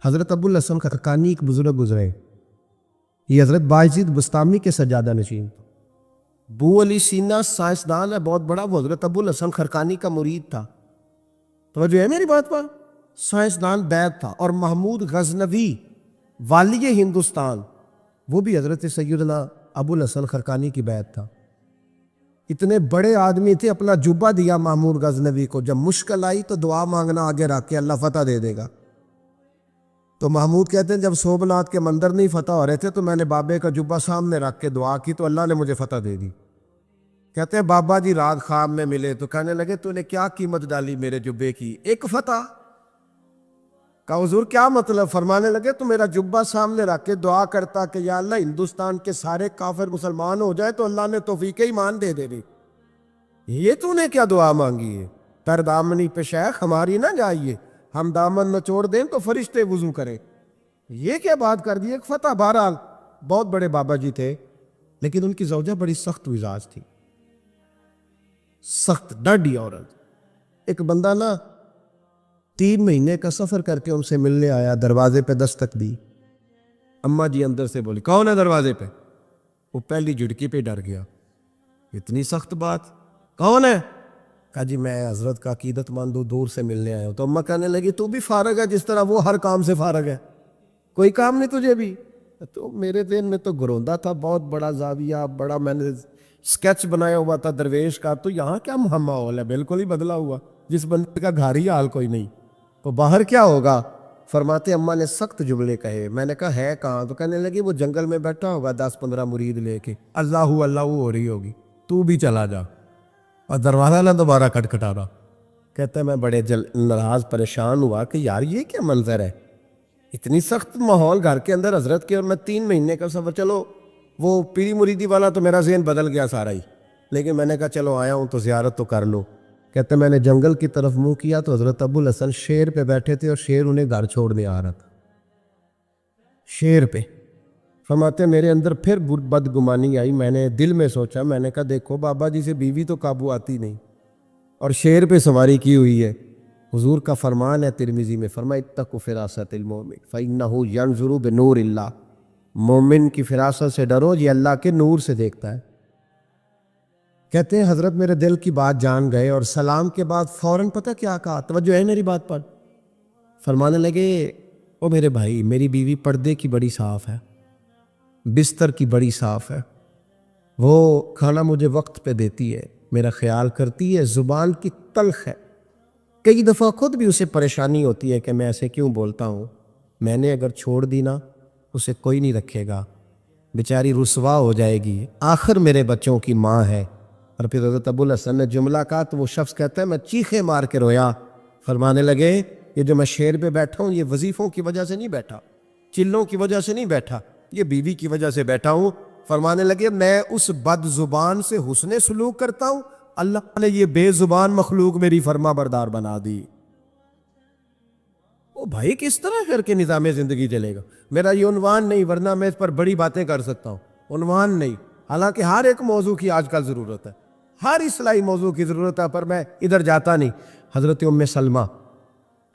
حضرت ابو الحسن خرقانی ایک بزرگ گزرے، یہ حضرت باعزید بستامی کے سجادہ نشین۔ بو علی سینا سائنسدان ہے بہت بڑا، وہ حضرت ابو الحسن خرقانی کا مرید تھا۔ توجہ ہے میری بات پر؟ سائنسدان بیت تھا۔ اور محمود غزنوی والی ہندوستان، وہ بھی حضرت سیدنا ابو الحسن خرقانی کی بیت تھا۔ اتنے بڑے آدمی تھے، اپنا جبہ دیا محمود غزنوی کو، جب مشکل آئی تو دعا مانگنا آگے رکھ کے اللہ فتح دے دے گا۔ تو محمود کہتے ہیں جب سومناتھ کے مندر نہیں فتح ہو رہے تھے تو میں نے بابے کا جبہ سامنے رکھ کے دعا کی تو اللہ نے مجھے فتح دے دی۔ کہتے ہیں بابا جی رات خواب میں ملے تو کہنے لگے تو نے کیا قیمت ڈالی میرے جبے کی؟ ایک فتح۔ کہا حضور کیا مطلب؟ فرمانے لگے تو میرا جبہ سامنے رکھ کے دعا کرتا کہ یا اللہ ہندوستان کے سارے کافر مسلمان ہو جائے تو اللہ نے توفیق ایمان دے دی۔ یہ تو نے کیا دعا مانگی ہے؟ تر دامنی پہ شیخ ہماری نہ جائیے، ہم دامن نچوڑ دیں تو فرشتے وضو کریں۔ یہ کیا بات کر دی؟ ایک فتح۔ بہرحال بہت بڑے بابا جی تھے، لیکن ان کی زوجہ بڑی سخت مزاج تھی، سخت ڈاڈی عورت۔ ایک بندہ نا 3 مہینے کا سفر کر کے ان سے ملنے آیا، دروازے پہ دستک دی۔ اماں جی اندر سے بولی کون ہے دروازے پہ؟ وہ پہلی جھڑکی پہ ڈر گیا، اتنی سخت بات، کون ہے؟ کہا جی میں حضرت کا عقیدت مند ہوں، دور سے ملنے آیا ہوں۔ تو اماں کہنے لگی تو بھی فارغ ہے جس طرح وہ ہر کام سے فارغ ہے، کوئی کام نہیں تجھے بھی؟ تو میرے ذہن میں تو گروندا تھا، بہت بڑا زاویہ، بڑا میں نے سکیچ بنایا ہوا تھا درویش کا، تو یہاں کیا ماحول ہے؟ بالکل ہی بدلا ہوا، جس بندے کا گھر ہی حال کوئی نہیں، تو باہر کیا ہوگا؟ فرماتے اماں نے سخت جملے کہے۔ میں نے کہا ہے کہاں؟ تو کہنے لگی وہ جنگل میں بیٹھا ہوگا 10-15 مرید لے کے، اللہ اللہ ہو رہی ہوگی، تو بھی چلا جا اور دروازہ نہ دوبارہ کھٹکھٹانا۔ کہتا ہے میں بڑے ناراض پریشان ہوا کہ یار یہ کیا منظر ہے، اتنی سخت ماحول گھر کے اندر حضرت کے، اور میں 3 مہینے کا سفر۔ چلو وہ پیری مریدی والا تو میرا ذہن بدل گیا سارا ہی، لیکن میں نے کہا چلو آیا ہوں تو زیارت تو کر لو۔ کہتے ہیں میں نے جنگل کی طرف منہ کیا تو حضرت ابو الحسن شیر پہ بیٹھے تھے اور شیر انہیں گھر چھوڑنے آ رہا تھا، شیر پہ۔ فرماتے ہیں میرے اندر پھر بدگمانی آئی، میں نے دل میں سوچا، میں نے کہا دیکھو بابا جی سے بیوی تو قابو آتی نہیں اور شیر پہ سواری کی ہوئی ہے۔ حضور کا فرمان ہے ترمذی میں، فرمایا اتقوا فراست المومن فإنہ ینظر بنور اللہ، مومن کی فراست سے ڈرو، یہ اللہ کے نور سے دیکھتا ہے۔ کہتے ہیں حضرت میرے دل کی بات جان گئے اور سلام کے بعد فوراً پتہ کیا کہا؟ توجہ ہے میری بات پر؟ فرمانے لگے او میرے بھائی میری بیوی پردے کی بڑی صاف ہے، بستر کی بڑی صاف ہے، وہ کھانا مجھے وقت پہ دیتی ہے، میرا خیال کرتی ہے، زبان کی تلخ ہے، کئی دفعہ خود بھی اسے پریشانی ہوتی ہے کہ میں ایسے کیوں بولتا ہوں، میں نے اگر چھوڑ دی نا اسے کوئی نہیں رکھے گا، بیچاری رسوا ہو جائے گی، آخر میرے بچوں کی ماں ہے۔ اور پھر حضرت ابو الحسن نے جملہ کہا تو وہ شخص کہتا ہے میں چیخے مار کے رویا۔ فرمانے لگے یہ جو میں شیر پہ بیٹھا ہوں یہ وظیفوں کی وجہ سے نہیں بیٹھا، چلوں کی وجہ سے نہیں بیٹھا، یہ بیوی کی وجہ سے بیٹھا ہوں۔ فرمانے لگے میں اس بد زبان سے حسن سلوک کرتا ہوں، اللہ نے یہ بے زبان مخلوق میری فرما بردار بنا دی۔ او بھائی کس طرح کر کے نظام زندگی چلے گا؟ میرا یہ عنوان نہیں، ورنہ میں اس پر بڑی باتیں کر سکتا ہوں، عنوان نہیں، حالانکہ ہر ایک موضوع کی آج کل ضرورت ہے، ہر اصلاحی موضوع کی ضرورت ہے، پر میں ادھر جاتا نہیں۔ حضرت ام سلمہ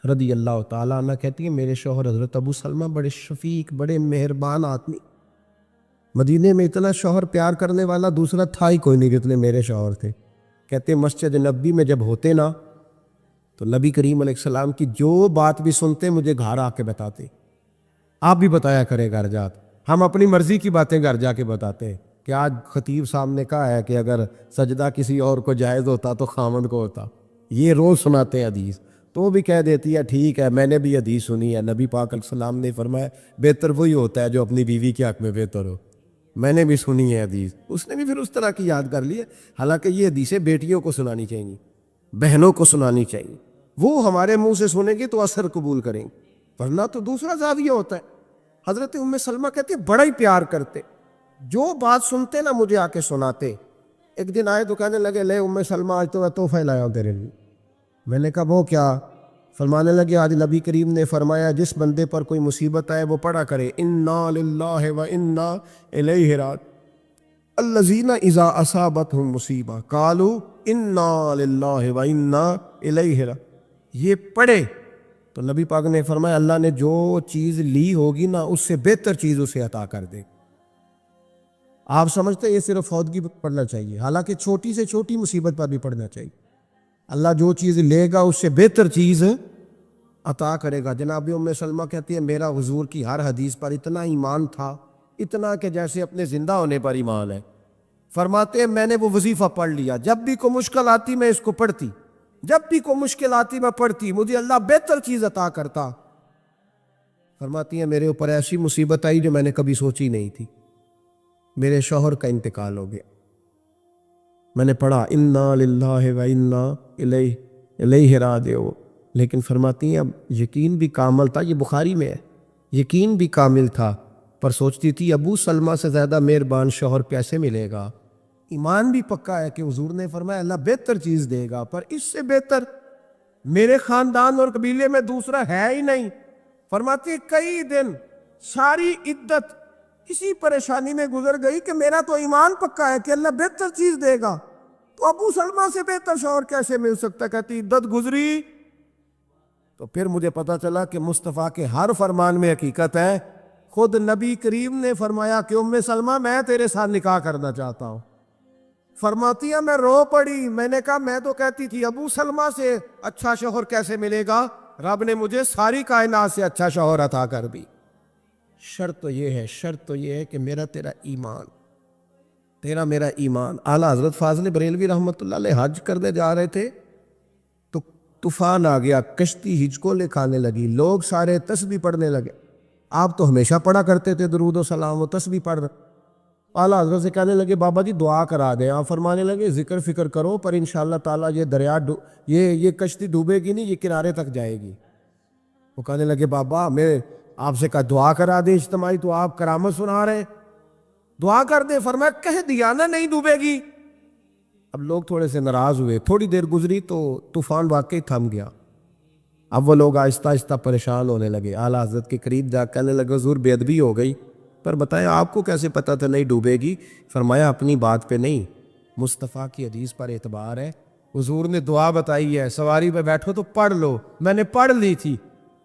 رضی اللہ تعالیٰ عنہ کہتی ہے میرے شوہر حضرت ابو سلمہ بڑے شفیق، بڑے مہربان آدمی، مدینے میں اتنا شوہر پیار کرنے والا دوسرا تھا ہی کوئی نہیں جتنے میرے شوہر تھے۔ کہتے ہیں مسجد نبی میں جب ہوتے نا تو نبی کریم علیہ السلام کی جو بات بھی سنتے مجھے گھر آ کے بتاتے، آپ بھی بتایا کرے گھر جات، ہم اپنی مرضی کی باتیں گھر جا کے بتاتے ہیں کہ آج خطیب صاحب نے کہا ہے کہ اگر سجدہ کسی اور کو جائز ہوتا تو خامند کو ہوتا، یہ روز سناتے ہیں حدیث، تو وہ بھی کہہ دیتی ہے ٹھیک ہے میں نے بھی حدیث سنی ہے، نبی پاک علیہ السلام نے فرمایا بہتر وہی ہوتا ہے جو اپنی بیوی کے حق میں بہتر ہو، میں نے بھی سنی ہے حدیث، اس نے بھی پھر اس طرح کی یاد کر لی ہے۔ حالانکہ یہ حدیثیں بیٹیوں کو سنانی چاہیے، بہنوں کو سنانی چاہیے، وہ ہمارے منہ سے سنیں گی تو اثر قبول کریں گے، ورنہ تو دوسرا زاویہ ہوتا ہے۔ حضرت ام سلمہ کہتے بڑا ہی پیار کرتے، جو بات سنتے نا مجھے آ کے سناتے۔ ایک دن آئے تو کہنے لگے لے ام سلمہ آج تو میں تحفہ لایا ہوں تیرے لیے۔ میں نے کہا وہ کیا؟ فرمانے لگے آج نبی کریم نے فرمایا جس بندے پر کوئی مصیبت آئے وہ پڑھا کرے انا للہ و انا الیہ راجعون الذین اذا اصابتہم مصیبہ قالوا انا للہ و انا الیہ راجعون۔ یہ پڑھے تو نبی پاک نے فرمایا اللہ نے جو چیز لی ہوگی نا اس سے بہتر چیز اسے عطا کر دے. آپ سمجھتے یہ صرف فوتگی پر پڑھنا چاہیے، حالانکہ چھوٹی سے چھوٹی مصیبت پر بھی پڑھنا چاہیے. اللہ جو چیز لے گا اس سے بہتر چیز عطا کرے گا. جناب ام سلمہ کہتی ہے میرا حضور کی ہر حدیث پر اتنا ایمان تھا، اتنا کہ جیسے اپنے زندہ ہونے پر ایمان ہے. فرماتے ہیں میں نے وہ وظیفہ پڑھ لیا، جب بھی کوئی مشکل آتی میں اس کو پڑھتی، جب بھی کوئی مشکل آتی میں پڑھتی، مجھے اللہ بہتر چیز عطا کرتا. فرماتی ہیں میرے اوپر ایسی مصیبت آئی جو میں نے کبھی سوچی نہیں تھی، میرے شوہر کا انتقال ہو گیا. میں نے پڑھا انا للہ و انا الیہ راجعون، لیکن فرماتی ہیں اب یقین بھی کامل تھا، یہ بخاری میں ہے، یقین بھی کامل تھا، پر سوچتی تھی ابو سلمہ سے زیادہ مہربان شوہر کیسے ملے گا. ایمان بھی پکا ہے کہ حضور نے فرمایا اللہ بہتر چیز دے گا، پر اس سے بہتر میرے خاندان اور قبیلے میں دوسرا ہے ہی نہیں. فرماتی ہے کئی دن ساری عدت اسی پریشانی میں گزر گئی کہ میرا تو ایمان پکا ہے کہ اللہ بہتر چیز دے گا، تو ابو سلمہ سے بہتر شوہر کیسے مل سکتا. کہتی عدت گزری تو پھر مجھے پتا چلا کہ مصطفیٰ کے ہر فرمان میں حقیقت ہے. خود نبی کریم نے فرمایا کہ ام سلمہ میں تیرے ساتھ نکاح کرنا چاہتا ہوں. فرماتی ہے میں رو پڑی، میں نے کہا میں تو کہتی تھی ابو سلمہ سے اچھا شوہر کیسے ملے گا، رب نے مجھے ساری کائنات سے اچھا شوہر عطا کر دی. شرط تو یہ ہے کہ میرا تیرا ایمان، تیرا میرا ایمان. اعلیٰ حضرت فاضل بریلوی رحمۃ اللہ علیہ حج کرنے جا رہے تھے تو طوفان آ گیا، کشتی ہچکولے کھانے لگی، لوگ سارے تسبیح پڑھنے لگے. آپ تو ہمیشہ پڑھا کرتے تھے درود و سلام و تسبیح پڑھ رہے. اعلیٰ حضرت سے کہنے لگے بابا جی دعا کرا دیں. آپ فرمانے لگے ذکر فکر کرو پر انشاءاللہ تعالیٰ یہ دریا یہ کشتی ڈوبے گی نہیں، یہ کنارے تک جائے گی. وہ کہنے لگے بابا میں آپ سے کہا دعا کرا دیں اجتماعی، تو آپ کرامت سنا رہے ہیں، دعا کر دیں. فرمایا کہہ دیا نا نہیں ڈوبے گی. اب لوگ تھوڑے سے ناراض ہوئے، تھوڑی دیر گزری تو طوفان واقعی تھم گیا. اب وہ لوگ آہستہ آہستہ پریشان ہونے لگے. اعلیٰ حضرت کے قریب جا کہنے لگے حضور بے ادبی ہو گئی، پر بتائیں آپ کو کیسے پتہ تھا نہیں ڈوبے گی. فرمایا اپنی بات پہ نہیں، مصطفیٰ کی حدیث پر اعتبار ہے. حضور نے دعا بتائی ہے سواری پہ بیٹھو تو پڑھ لو، میں نے پڑھ لی تھی.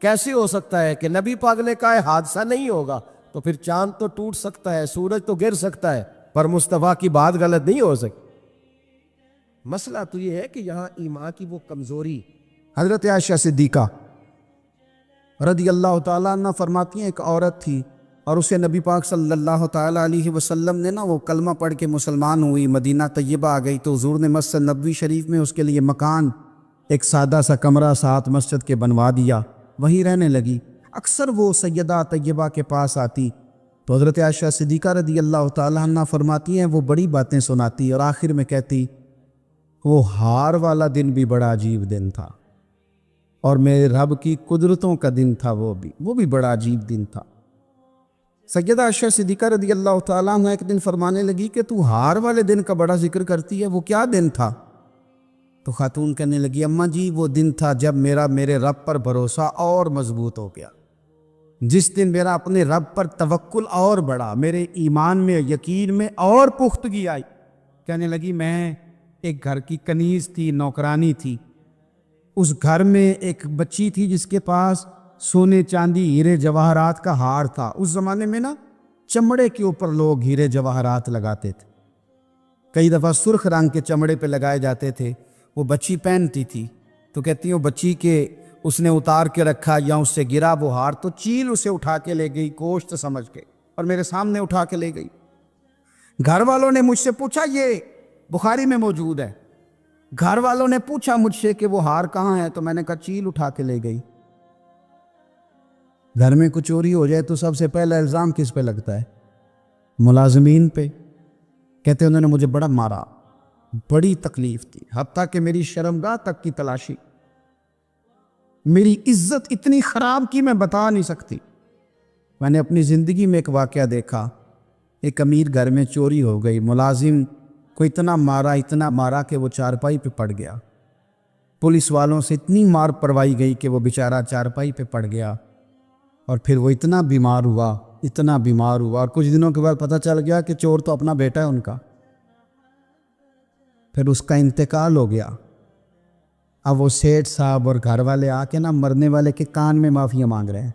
کیسے ہو سکتا ہے کہ نبی پاک نے کہا ہے حادثہ نہیں ہوگا، تو پھر چاند تو ٹوٹ سکتا ہے، سورج تو گر سکتا ہے، پر مصطفیٰ کی بات غلط نہیں ہو سکتی. مسئلہ تو یہ ہے کہ یہاں ایمان کی وہ کمزوری. حضرت عائشہ صدیقہ رضی اللہ تعالیٰ عنہ فرماتی ہیں ایک عورت تھی اور اسے نبی پاک صلی اللہ تعالیٰ علیہ وسلم نے وہ کلمہ پڑھ کے مسلمان ہوئی، مدینہ طیبہ آ گئی تو حضور نے مسجد نبوی شریف میں اس کے لیے مکان، ایک سادہ سا کمرہ ساتھ مسجد کے بنوا دیا، وہیں رہنے لگی. اکثر وہ سیدہ طیبہ کے پاس آتی تو حضرت عائشہ صدیقہ رضی اللہ تعالیٰ عنہ فرماتی ہیں وہ بڑی باتیں سناتی اور آخر میں کہتی وہ ہار والا دن بھی بڑا عجیب دن تھا اور میرے رب کی قدرتوں کا دن تھا، وہ بھی بڑا عجیب دن تھا. سیدہ عائشہ صدیقہ رضی اللہ تعالیٰ عنہ ایک دن فرمانے لگی کہ تو ہار والے دن کا بڑا ذکر کرتی ہے، وہ کیا دن تھا؟ تو خاتون کہنے لگی اماں جی وہ دن تھا جب میرے رب پر بھروسہ اور مضبوط ہو گیا، جس دن میرا اپنے رب پر توکل اور بڑھا، میرے ایمان میں یقین میں اور پختگی آئی. کہنے لگی میں ایک گھر کی کنیز تھی، نوکرانی تھی، اس گھر میں ایک بچی تھی جس کے پاس سونے چاندی ہیرے جواہرات کا ہار تھا. اس زمانے میں چمڑے کے اوپر لوگ ہیرے جواہرات لگاتے تھے، کئی دفعہ سرخ رنگ کے چمڑے پہ لگائے جاتے تھے. وہ بچی پہنتی تھی تو کہتی ہوں بچی کے اس نے اتار کے رکھا یا اس سے گرا وہ ہار تو چیل اسے اٹھا کے لے گئی گوشت سمجھ کے اور میرے سامنے اٹھا کے لے گئی. گھر والوں نے مجھ سے پوچھا، یہ بخاری میں موجود ہے، گھر والوں نے پوچھا مجھ سے کہ وہ ہار کہاں ہے تو میں نے کہا چیل اٹھا کے لے گئی. گھر میں کچھ چوری ہو جائے تو سب سے پہلا الزام کس پہ لگتا ہے؟ ملازمین پہ. کہتے انہوں نے مجھے بڑا مارا، بڑی تکلیف تھی، حتیٰ کہ میری شرمگاہ تک کی تلاشی، میری عزت اتنی خراب کی میں بتا نہیں سکتی. میں نے اپنی زندگی میں ایک واقعہ دیکھا، ایک امیر گھر میں چوری ہو گئی، ملازم کو اتنا مارا کہ وہ چارپائی پہ پڑ گیا. پولیس والوں سے اتنی مار پروائی گئی کہ وہ بیچارہ چارپائی پہ پڑ گیا اور پھر وہ اتنا بیمار ہوا اور کچھ دنوں کے بعد پتہ چل گیا کہ چور تو اپنا بیٹا ہے ان کا. پھر اس کا انتقال ہو گیا. اب وہ سیٹھ صاحب اور گھر والے آ کے نا مرنے والے کے کان میں معافیاں مانگ رہے ہیں،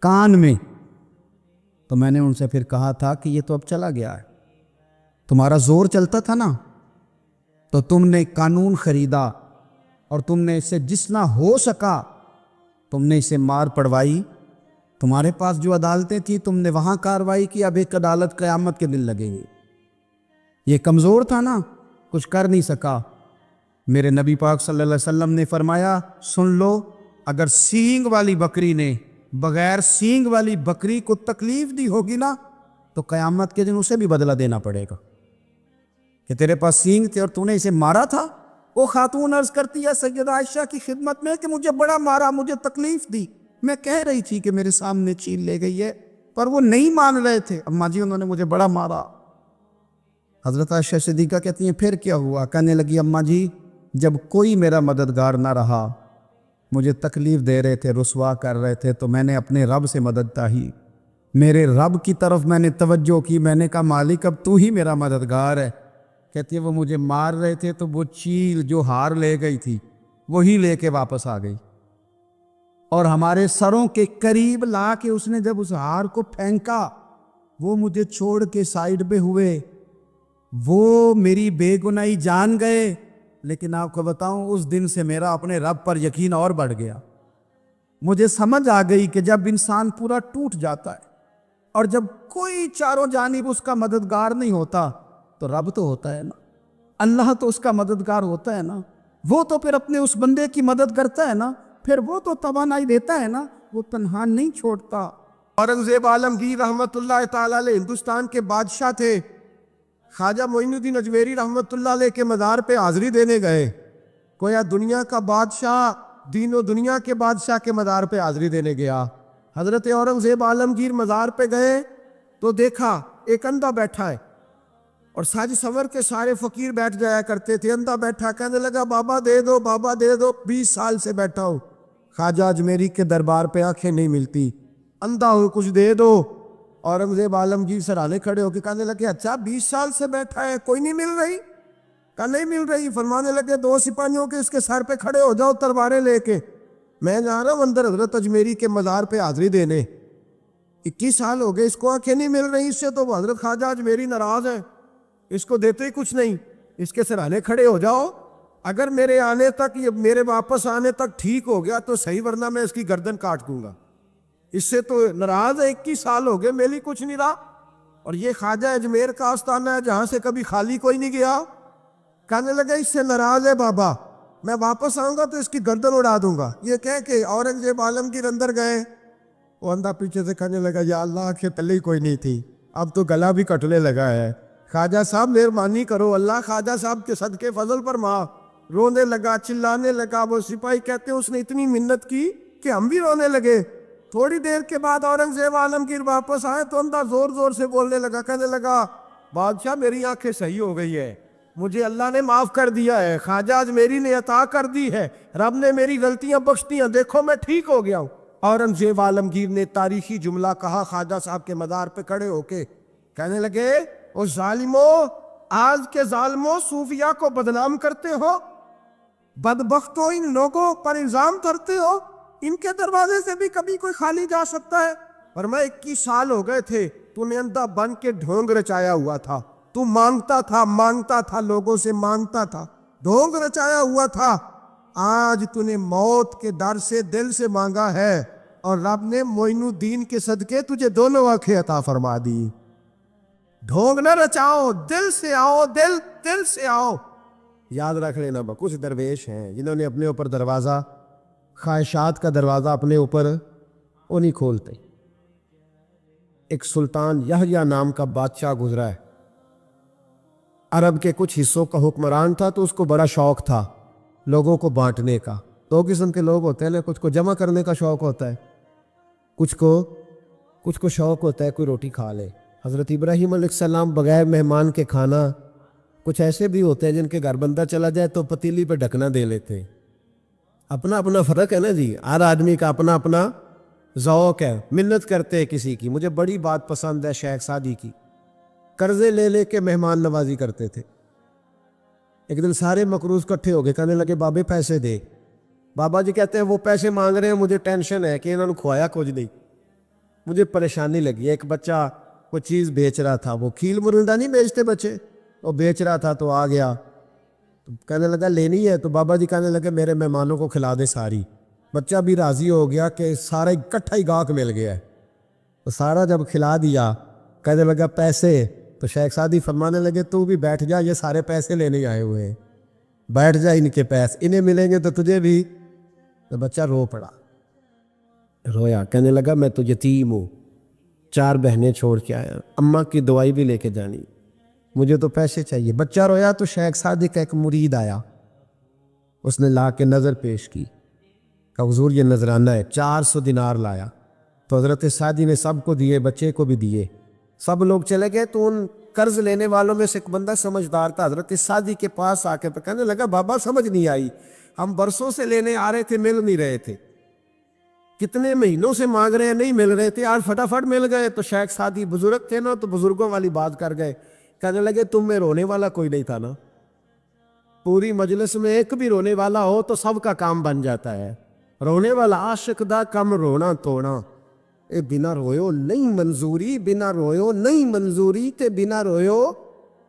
کان میں۔ تو میں نے ان سے پھر کہا تھا کہ یہ تو اب چلا گیا ہے، تمہارا زور چلتا تھا نا، تو تم نے قانون خریدا اور تم نے اسے جتنا ہو سکا تم نے اسے مار پڑوائی۔ تمہارے پاس جو عدالتیں تھیں تم نے وہاں کارروائی کی، اب ایک عدالت قیامت کے دن لگے گی۔ یہ کمزور تھا نا، کچھ کر نہیں سکا۔ میرے نبی پاک صلی اللہ علیہ وسلم نے فرمایا، سن لو، اگر سینگ والی بکری نے بغیر سینگ والی بکری کو تکلیف دی ہوگی نا تو قیامت کے دن اسے بھی بدلہ دینا پڑے گا کہ تیرے پاس سینگ تھے اور تو نے اسے مارا تھا۔ وہ خاتون عرض کرتی ہے سیدہ عائشہ کی خدمت میں کہ مجھے بڑا مارا، مجھے تکلیف دی، میں کہہ رہی تھی کہ میرے سامنے چیل لے گئی ہے، پر وہ نہیں مان رہے تھے، اماں جی انہوں نے مجھے بڑا مارا۔ حضرت عائشہ صدیقہ کہتی ہیں پھر کیا ہوا؟ کہنے لگی اماں جی جب کوئی میرا مددگار نہ رہا، مجھے تکلیف دے رہے تھے، رسوا کر رہے تھے، تو میں نے اپنے رب سے مدد چاہی، میرے رب کی طرف میں نے توجہ کی، میں نے کہا مالک اب تو ہی میرا مددگار ہے۔ کہتی ہے وہ مجھے مار رہے تھے تو وہ چیل جو ہار لے گئی تھی وہی لے کے واپس آ گئی، اور ہمارے سروں کے قریب لا کے اس نے جب اس ہار کو پھینکا، وہ مجھے چھوڑ کے سائیڈ پہ ہوئے، وہ میری بے گناہی جان گئے، لیکن آپ کو بتاؤں اس دن سے میرا اپنے رب پر یقین اور بڑھ گیا۔ مجھے سمجھ آ گئی کہ جب انسان پورا ٹوٹ جاتا ہے اور جب کوئی چاروں جانب اس کا مددگار نہیں ہوتا تو رب تو ہوتا ہے نا، اللہ تو اس کا مددگار ہوتا ہے نا، وہ تو پھر اپنے اس بندے کی مدد کرتا ہے نا، پھر وہ تو توانائی دیتا ہے نا، وہ تنہا نہیں چھوڑتا۔ اورنگزیب عالمگیر رحمۃ اللہ تعالیٰ علیہ ہندوستان کے بادشاہ تھے۔ خواجہ معین الدین اجمیری رحمۃ اللہ علیہ کے مزار پہ حاضری دینے گئے، گویا دنیا کا بادشاہ، دین و دنیا کے بادشاہ کے مزار پہ حاضری دینے گیا۔ حضرت اورنگزیب عالمگیر مزار پہ گئے تو دیکھا ایک اندھا بیٹھا ہے، اور ساج سور کے سارے فقیر بیٹھ جایا کرتے تھے، اندھا بیٹھا، کہنے لگا بابا دے دو، بابا دے دو، 20 سال سے بیٹھا ہوں، خواجہ اجمیری کے دربار پہ آنکھیں نہیں ملتی، اندھا ہو کچھ دے دو۔ اورنگزیب عالمگیر سرانے کھڑے ہو کے کہنے لگے اچھا 20 سال سے بیٹھا ہے، کوئی نہیں مل رہی؟ کہا نہیں مل رہی۔ فرمانے لگے 2 سپاہیوں کے اس کے سر پہ کھڑے ہو جاؤ تلواریں لے کے، میں جا رہا ہوں اندر حضرت اجمیری کے مزار پہ حاضری دینے۔ 21 سال ہو گئے، اس کو آنکھیں نہیں مل رہی، اس سے تو حضرت خواجہ اجمیری ناراض ہے، اس کو دیتے ہی کچھ نہیں، اس کے سرانے کھڑے ہو جاؤ، اگر میرے آنے تک، یہ میرے واپس آنے تک ٹھیک ہو گیا تو صحیح، ورنہ میں اس کی گردن کاٹ دوں گا، اس سے تو ناراض ہے، 21 سال ہو گئے میری کچھ نہیں رہا، اور یہ خواجہ اجمیر کا آستانہ ہے جہاں سے کبھی خالی کوئی نہیں گیا۔ کہنے لگے اس سے ناراض ہے بابا، میں واپس آؤں گا تو اس کی گردن اڑا دوں گا۔ یہ کہہ کے اورنگزیب عالمگیر اندر گئے، وہ اندھا پیچھے سے کہنے لگا یا اللہ کے تلے ہی کوئی نہیں تھی، اب تو گلا بھی کٹنے لگا ہے، خواجہ صاحب مہربانی کرو، اللہ خواجہ صاحب کے صدقے فضل پر ماں۔ رونے لگا، چلانے لگا، وہ سپاہی کہتے ہیں اس نے اتنی منت کی کہ ہم بھی رونے لگے۔ تھوڑی دیر کے بعد اورنگزیب عالمگیر واپس آئے تو اندھا زور زور سے بولنے لگا، کہنے لگا بادشاہ میری آنکھیں صحیح ہو گئی ہے، مجھے اللہ نے معاف کر دیا ہے، خواجہ اجمیری نے عطا کر دی ہے، رب نے میری غلطیاں بخش دی ہیں، دیکھو میں ٹھیک ہو گیا ہوں۔ اورنگزیب عالمگیر نے تاریخی جملہ کہا خواجہ صاحب کے مزار پہ کھڑے ہو کے، کہنے لگے او ظالمو، آج کے ظالموں صوفیاء کو بدنام کرتے ہو، بدبختوں ان لوگوں پر الزام کرتے ہو، ان کے دروازے سے بھی کبھی کوئی خالی جا سکتا ہے؟ فرمایا 21 سال ہو گئے تھے، تو نے اندھا بن کے ڈھونگ رچایا ہوا تھا، تو مانگتا تھا لوگوں سے، مانگتا تھا، ڈھونگ رچایا ہوا تھا، آج تو نے موت کے ڈر سے دل سے مانگا ہے، اور رب نے معین الدین کے صدقے تجھے دونوں آنکھیں عطا فرما دی۔ ڈھونگ نہ رچاؤ، دل سے آؤ، دل سے آؤ۔ یاد رکھ لینا کچھ درویش ہیں جنہوں نے اپنے اوپر دروازہ، خواہشات کا دروازہ اپنے اوپر وہ نہیں کھولتے۔ ایک سلطان یحییٰ نام کا بادشاہ گزرا ہے، عرب کے کچھ حصوں کا حکمران تھا، تو اس کو بڑا شوق تھا لوگوں کو بانٹنے کا۔ 2 قسم کے لوگ ہوتے ہیں نا، کچھ کو جمع کرنے کا شوق ہوتا ہے، کچھ کو شوق ہوتا ہے کوئی روٹی کھا لے۔ حضرت ابراہیم علیہ السلام بغیر مہمان کے کھانا، کچھ ایسے بھی ہوتے ہیں جن کے گھر بندہ چلا جائے تو پتیلی پہ ڈھکنا دے لیتے ہیں۔ اپنا اپنا فرق ہے نا جی، ہر آدمی کا اپنا اپنا ذوق ہے، منت کرتے ہیں کسی کی۔ مجھے بڑی بات پسند ہے شیخ سعدی کی، قرضے لے لے کے مہمان نوازی کرتے تھے، ایک دن سارے مقروض کٹھے ہو گئے, کہنے لگے بابے پیسے دے. بابا جی کہتے ہیں وہ پیسے مانگ رہے ہیں, مجھے ٹینشن ہے کہ انہوں نے کھوایا کچھ نہیں, مجھے پریشانی لگی. ایک بچہ کوئی چیز بیچ رہا تھا, وہ کھیل مرندہ نہیں بیچتے بچے, وہ بیچ رہا تھا تو آ گیا, تو کہنے لگا لینی ہے, تو بابا جی کہنے لگے میرے مہمانوں کو کھلا دے ساری. بچہ بھی راضی ہو گیا کہ سارا اکٹھا ہی گاہک مل گیا ہے, تو سارا جب کھلا دیا کہنے لگا پیسے. تو شیخ سعدی فرمانے لگے تو بھی بیٹھ جا, یہ سارے پیسے لینے آئے ہوئے ہیں, بیٹھ جا, ان کے پیسے انہیں ملیں گے تو تجھے بھی. تو بچہ رو پڑا, رویا, کہنے لگا میں تو یتیم ہوں, 4 بہنیں چھوڑ کے آیا, اماں کی دوائی بھی لے کے جانی, مجھے تو پیسے چاہیے. بچہ رویا تو شیخ سعدی کا ایک مرید آیا, اس نے لا کے نظر پیش کی, کہ حضور یہ نذرانہ ہے. 400 دینار لایا, تو حضرت سعدی نے سب کو دیے, بچے کو بھی دیے, سب لوگ چلے گئے. تو ان قرض لینے والوں میں سے ایک بندہ سمجھدار تھا, حضرت سعدی کے پاس آ کے کہنے لگا بابا سمجھ نہیں آئی, ہم برسوں سے لینے آ رہے تھے, مل نہیں رہے تھے, کتنے مہینوں سے مانگ رہے ہیں, نہیں مل رہے تھے, آج فٹافٹ مل گئے. تو شیخ سعدی بزرگ تھے نا, تو بزرگوں والی بات کر گئے, کہنے لگے تم میں رونے والا کوئی نہیں تھا نا, پوری مجلس میں ایک بھی رونے والا ہو تو سب کا کام بن جاتا ہے. رونے والا عاشق دا کم رونا توڑا, اے بنا رویو نہیں منظوری, بنا رویو نہیں منظوری, تے بنا رویو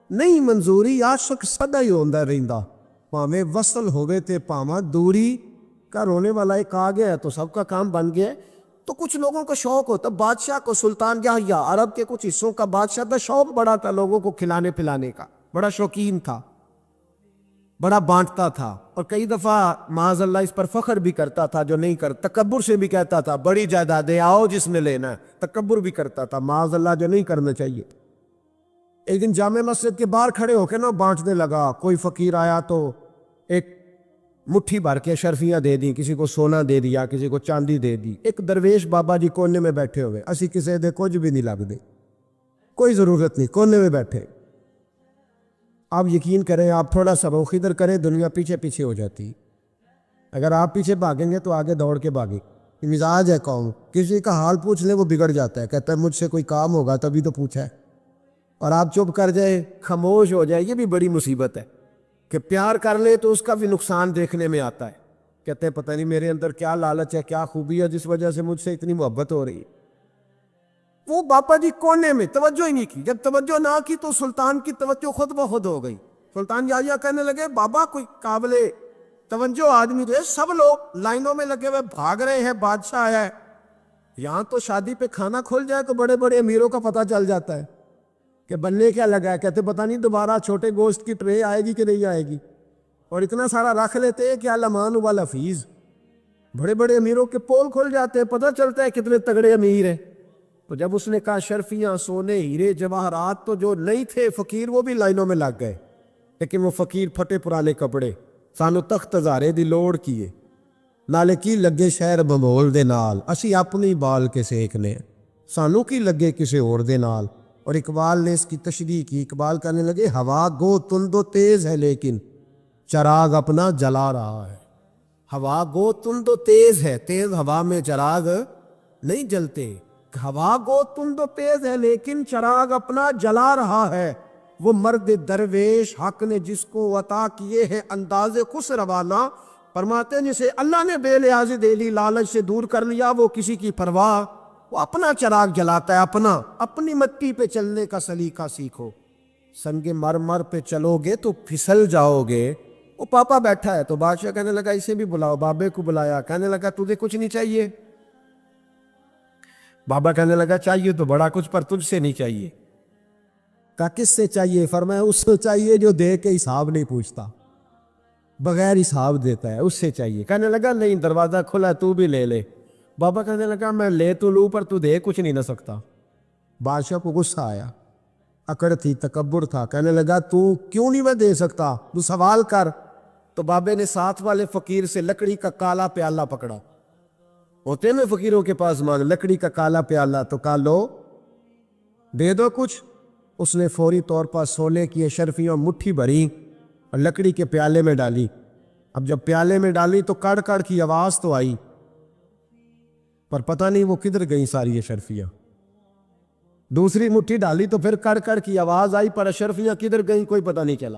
نہیں منظوری. عاشق سدا ہی ہوندا رہندا, پاویں وصل ہوئے تے پاواں دوری. کا رونے والا ایک آ گیا تو سب کا کام بن گیا. تو کچھ لوگوں کا شوق ہوتا, بادشاہ کو, سلطان یا عرب کے کچھ حصوں کا بادشاہ کا شوق بڑا تھا لوگوں کو کھلانے پلانے کا, بڑا شوقین تھا, بڑا بانٹتا تھا, اور کئی دفعہ معاذ اللہ اس پر فخر بھی کرتا تھا جو نہیں کرتا, تکبر سے بھی کہتا تھا بڑی جائیدادیں آؤ جس نے لینا ہے, تکبر بھی کرتا تھا معاذ اللہ جو نہیں کرنا چاہیے. ایک دن جامع مسجد کے باہر کھڑے ہو کے نا بانٹنے لگا. کوئی فقیر آیا تو ایک مٹھی بھر کے شرفیاں دے دی, کسی کو سونا دے دیا, کسی کو چاندی دے دی. ایک درویش بابا جی کونے میں بیٹھے ہوئے, اسی کسی دے کچھ بھی نہیں لگ دے, کوئی ضرورت نہیں, کونے میں بیٹھے. آپ یقین کریں, آپ تھوڑا سا رخ ادھر کریں, دنیا پیچھے پیچھے ہو جاتی. اگر آپ پیچھے بھاگیں گے تو آگے دوڑ کے بھاگیں. مزاج ہے قوم, کسی کا حال پوچھ لے وہ بگڑ جاتا ہے, کہتا ہے مجھ سے کوئی کام ہوگا تبھی تو پوچھا ہے, اور آپ چپ کر جائے, خاموش ہو جائے, یہ بھی بڑی مصیبت ہے. کہ پیار کر لے تو اس کا بھی نقصان دیکھنے میں آتا ہے, کہتے ہیں پتہ نہیں میرے اندر کیا لالچ ہے, کیا خوبی ہے جس وجہ سے مجھ سے اتنی محبت ہو رہی ہے. وہ باپا جی کونے میں توجہ ہی نہیں کی, جب توجہ نہ کی تو سلطان کی توجہ خود بخود ہو گئی. سلطان یا کہنے لگے بابا کوئی قابل توجہ آدمی تو ہے, سب لوگ لائنوں میں لگے ہوئے بھاگ رہے ہیں, بادشاہ آیا ہے. یہاں تو شادی پہ کھانا کھل جائے تو بڑے بڑے امیروں کا پتہ چل جاتا ہے کہ بننے کیا لگا ہے. کہتے پتہ نہیں دوبارہ چھوٹے گوشت کی ٹرے آئے گی کہ نہیں آئے گی, اور اتنا سارا رکھ لیتے ہیں کہ لمان والا فیض. بڑے بڑے امیروں کے پول کھل جاتے ہیں, پتہ چلتا ہے کتنے تگڑے امیر ہیں. تو جب اس نے کہا شرفیاں, سونے, ہیرے, جواہرات, تو جو نہیں تھے فقیر وہ بھی لائنوں میں لگ گئے. لیکن وہ فقیر پھٹے پرانے کپڑے, سانو تخت ہزارے دی لوڑ کیے, نالے کی لگے شہر بمول دے نال, اسی اپنی بال کے سیکنے, سانو کی لگے کسے اور دے نال. اور اقبال نے اس کی تشریح کی, اقبال کہنے لگے ہوا گو تند و تیز ہے لیکن چراغ اپنا جلا رہا ہے. ہوا گو تند و تیز ہے, تیز ہوا میں چراغ نہیں جلتے. ہوا گو تند و تیز ہے لیکن چراغ اپنا جلا رہا ہے. وہ مرد درویش حق نے جس کو عطا کیے ہیں انداز خوش روانہ, فرماتے ہیں جسے اللہ نے بے لحاظی دے لی, لالچ سے دور کر لیا, وہ کسی کی پرواہ, وہ اپنا چراغ جلاتا ہے. اپنی مٹی پہ چلنے کا سلیقہ سیکھو, سنگ مرمر پہ چلو گے تو پھسل جاؤ گے. وہ پاپا بیٹھا ہے تو بادشاہ کہنے لگا اسے بھی بلاؤ. بابے کو بلایا, کہنے لگا تجھے کچھ نہیں چاہیے؟ بابا کہنے لگا چاہیے تو بڑا کچھ, پر تجھ سے نہیں چاہیے. کہا کس سے چاہیے؟ فرمایا اس سے چاہیے جو دے کے حساب نہیں پوچھتا, بغیر حساب دیتا ہے, اس سے چاہیے. کہنے لگا نہیں, دروازہ کھلا, تو بھی لے لے. بابا کہنے لگا میں لے تو لوں پر تو دے کچھ نہیں نہ سکتا. بادشاہ کو غصہ آیا, اکڑ تھی, تکبر تھا. کہنے لگا تو کیوں نہیں میں دے سکتا, تو سوال کر. تو بابے نے ساتھ والے فقیر سے لکڑی کا کالا پیالہ پکڑا, ہوتے میں فقیروں کے پاس مانگ, لکڑی کا کالا پیالہ, تو کہا لو دے دو کچھ. اس نے فوری طور پر سونے کی اشرفیاں مٹھی بھری اور لکڑی کے پیالے میں ڈالی. اب جب پیالے میں ڈالی تو کڑ کڑ کی آواز تو آئی, پر پتہ نہیں وہ کدھر گئیں ساری اشرفیاں. دوسری مٹھی ڈالی تو پھر کڑ کڑ کی آواز آئی, پر اشرفیاں کدھر گئیں کوئی پتہ نہیں چلا.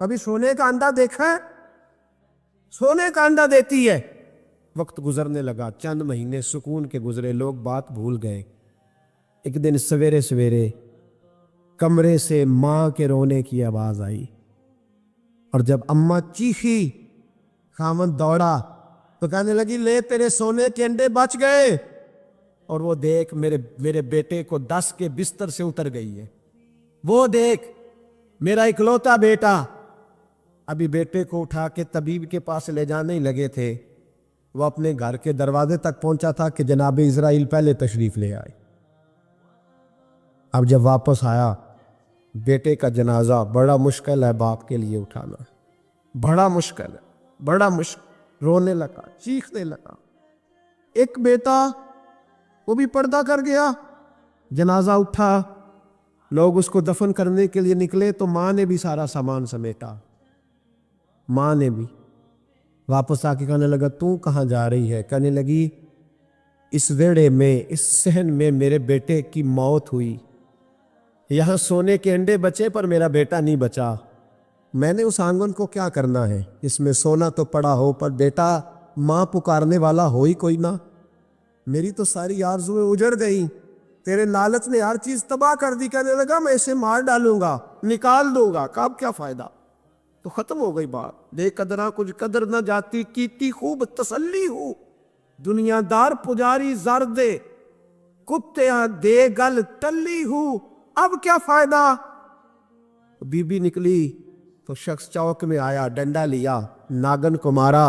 کبھی سونے کا انڈا دیکھا ہے؟ سونے کا انڈا دیتی ہے۔ وقت گزرنے لگا، چند مہینے سکون کے گزرے، لوگ بات بھول گئے۔ ایک دن سویرے سویرے کمرے سے ماں کے رونے کی آواز آئی، اور جب اماں چیخی، خامن دوڑا تو کہنے لگی لے تیرے سونے کے انڈے بچ گئے، اور وہ دیکھ میرے بیٹے کو 10 کے بستر سے اتر گئی ہے۔ وہ دیکھ میرا اکلوتا بیٹا۔ ابھی بیٹے کو اٹھا کے طبیب کے پاس لے جانے ہی لگے تھے، وہ اپنے گھر کے دروازے تک پہنچا تھا کہ جناب اسرائیل پہلے تشریف لے آئے۔ اب جب واپس آیا، بیٹے کا جنازہ بڑا مشکل ہے باپ کے لیے اٹھانا، بڑا مشکل ہے، بڑا مشکل۔ رونے لگا، چیخنے لگا۔ ایک بیٹا وہ بھی پردہ کر گیا۔ جنازہ اٹھا، لوگ اس کو دفن کرنے کے لیے نکلے تو ماں نے بھی سارا سامان سمیٹا، ماں نے بھی۔ واپس آ کے کہنے لگا تو کہاں جا رہی ہے؟ کہنے لگی اس ویڑے میں، اس صحن میں میرے بیٹے کی موت ہوئی، یہاں سونے کے انڈے بچے پر میرا بیٹا نہیں بچا، میں نے اس آنگن کو کیا کرنا ہے؟ اس میں سونا تو پڑا ہو پر بیٹا ماں پکارنے والا ہو ہی کوئی نہ۔ میری تو ساری آرزویں اجڑ گئی، تیرے لالچ نے ہر چیز تباہ کر دی۔ کہنے لگا میں اسے مار ڈالوں گا، نکال دوں گا، اب کیا فائدہ؟ تو ختم ہو گئی بات۔ بے قدرہ کچھ قدر نہ جاتی، کیتی خوب تسلی ہو، دنیا دار پجاری زر دے، کتیاں دے گل ٹلی ہو، اب کیا فائدہ؟ بی بی نکلی تو شخص چوک میں آیا، ڈنڈا لیا، ناگن کو مارا۔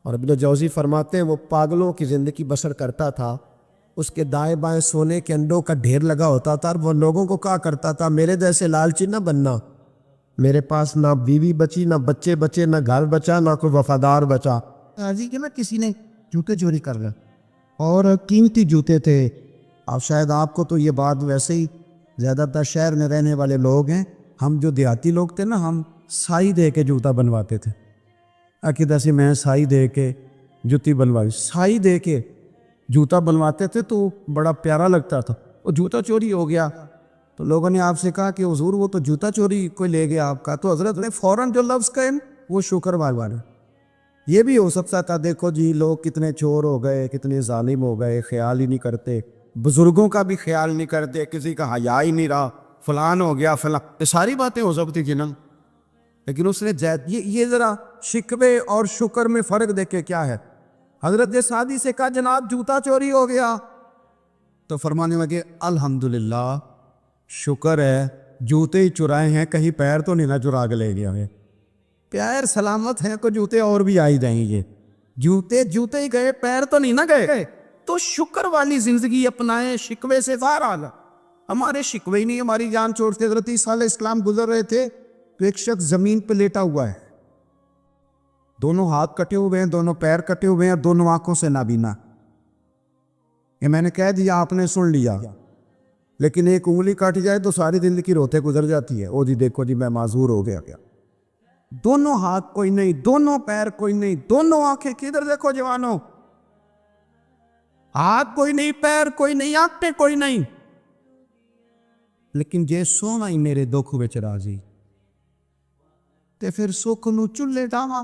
اور ابن جوزی فرماتے ہیں وہ پاگلوں کی زندگی بسر کرتا تھا، اس کے دائیں بائیں سونے کے انڈوں کا ڈھیر لگا ہوتا تھا، اور وہ لوگوں کو کہا کرتا تھا میرے جیسے لالچی نہ بننا، میرے پاس نہ بیوی بچی، نہ بچے بچے، نہ گھر بچا، نہ کوئی وفادار بچا۔ حاجی کہ نا کسی نے جوتے چوری کر لیا، اور قیمتی جوتے تھے۔ اب شاید آپ کو تو یہ بات ویسے ہی، زیادہ تر شہر میں رہنے والے لوگ ہیں، ہم جو دیہاتی لوگ تھے نا، ہم سائی دے کے جوتا بنواتے تھے۔ عقیدہ سے میں سائی دے کے جوتی بنوائی، سائی دے کے جوتا بنواتے تھے تو بڑا پیارا لگتا تھا۔ وہ جوتا چوری ہو گیا تو لوگوں نے آپ سے کہا کہ حضور وہ تو جوتا چوری کوئی لے گیا آپ کا، تو حضرت نے فوراً جو لفظ کہے وہ شکر مانگوانا۔ یہ بھی ہو سکتا تھا دیکھو جی لوگ کتنے چور ہو گئے، کتنے ظالم ہو گئے، خیال ہی نہیں کرتے، بزرگوں کا بھی خیال نہیں کرتے، کسی کا حیا ہی نہیں رہا، فلان ہو گیا فلان، یہ ساری باتیں ہو سکتی تھی نا۔ لیکن اس نے یہ ذرا شکوے اور شکر میں فرق دیکھے کیا ہے۔ حضرت نے سادی سے کہا جناب جوتا چوری ہو گیا، تو فرمانے لگے الحمدللہ، شکر ہے جوتے ہی چرائے ہیں، کہیں پیر تو نہیں نہ چرا کے لے گیا ہے، پیر سلامت ہیں، کو جوتے اور بھی آئی جائیں گے، جوتے ہی گئے، پیر تو نہیں نہ گئے۔ تو شکر والی زندگی اپنائیں، شکوے سے باہر آنا۔ ہمارے شکوے ہی نہیں، ہماری جان چھوڑتے۔ حضرت عیسیٰ علیہ السلام گزر رہے تھے تو ایک شخص زمین پہ لیٹا ہوا ہے، دونوں ہاتھ کٹے ہوئے ہیں، دونوں پیر کٹے ہوئے ہیں، دونوں آنکھوں سے نابینا۔ یہ میں نے کہہ دیا، آپ نے سن لیا، لیکن ایک انگلی کٹ جائے تو ساری زندگی روتے گزر جاتی ہے۔ او جی دیکھو جی میں معذور ہو گیا، دونوں ہاتھ کوئی نہیں، دونوں پیر کوئی نہیں، دونوں آنکھیں کدھر دیکھو جوانوں، ہاتھ کوئی نہیں، پیر کوئی نہیں، آنکھیں کوئی نہیں، لیکن جے سونا ہی میرے دکھ وچ راضی، تے پھر سکھ نو چلے ڈاواں۔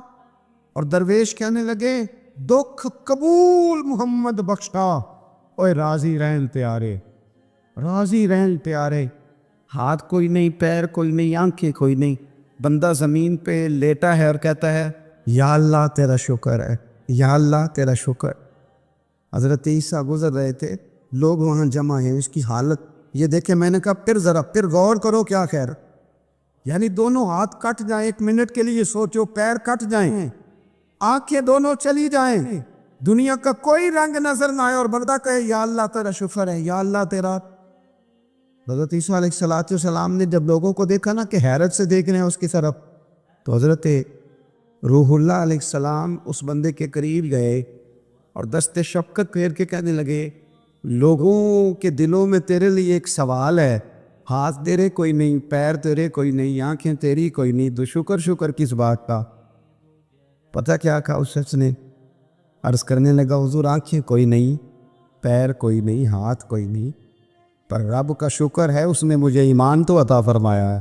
اور درویش کہنے لگے دکھ قبول محمد بخشا، اوے راضی رہن پیارے، راضی رہن پیارے۔ ہاتھ کوئی نہیں، پیر کوئی نہیں، آنکھیں کوئی نہیں، بندہ زمین پہ لیٹا ہے اور کہتا ہے یا اللہ تیرا شکر ہے، یا اللہ تیرا شکر۔ حضرت عیسیٰ گزر رہے تھے، لوگ وہاں جمع ہیں، اس کی حالت یہ دیکھیں۔ میں نے کہا پھر غور کرو کیا خیر، یعنی دونوں ہاتھ کٹ جائیں، ایک منٹ کے لیے سوچو، پیر کٹ جائیں، آنکھیں دونوں چلی جائیں، دنیا کا کوئی رنگ نظر نہ آئے، اور بندہ کہے یا اللہ تیرا شکر ہے، یا اللہ تیرا۔ حضرت عیسیٰ علیہ السلام نے جب لوگوں کو دیکھا نا کہ حیرت سے دیکھ رہے ہیں اس کی طرف، تو حضرت روح اللہ علیہ السلام اس بندے کے قریب گئے اور دست شفقت پھیر کے کہنے لگے لوگوں کے دلوں میں تیرے لیے ایک سوال ہے، ہاتھ تیرے کوئی نہیں، پیر تیرے کوئی نہیں، آنکھیں تیری کوئی نہیں، تو شکر کس بات کا؟ پتہ کیا کہا اس شخص نے؟ عرض کرنے لگا حضور آنکھیں کوئی نہیں، پیر کوئی نہیں، ہاتھ کوئی نہیں، پر رب کا شکر ہے اس نے مجھے ایمان تو عطا فرمایا ہے۔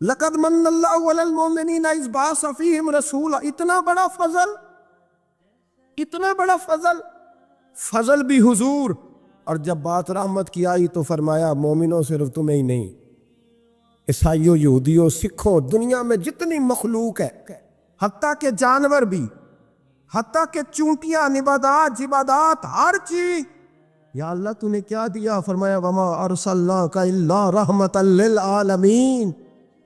لقد من اللہ علی المؤمنین اذ بعث فیہم رسولا. اتنا بڑا فضل، اتنا بڑا فضل، فضل بھی حضور. اور جب بات رحمت کی آئی تو فرمایا مومنوں صرف تمہیں ہی نہیں، عیسائیوں، یہودیوں، سکھوں، دنیا میں جتنی مخلوق ہے، حتیٰ کہ جانور بھی، حتیٰ کہ چونٹیاں، نباتات، جبادات، ہر چیز. یا اللہ تو نے کیا دیا؟ فرمایا وما ارسلناک الا رحمت للعالمین.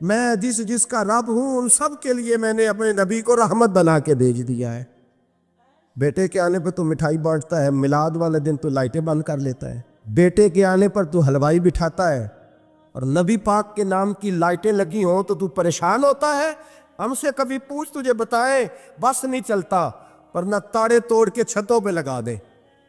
میں جس کا رب ہوں ان سب کے لیے میں نے اپنے نبی کو رحمت بنا کے بھیج دیا ہے. بیٹے کے آنے پر تو مٹھائی بانٹتا ہے، میلاد والے دن تو لائٹیں بند کر لیتا ہے. بیٹے کے آنے پر تو حلوائی بٹھاتا ہے، اور نبی پاک کے نام کی لائٹیں لگی ہوں تو پریشان ہوتا ہے. ہم سے کبھی پوچھ، تجھے بتائیں بس نہیں چلتا، ورنہ تاڑے توڑ کے چھتوں پہ لگا دیں.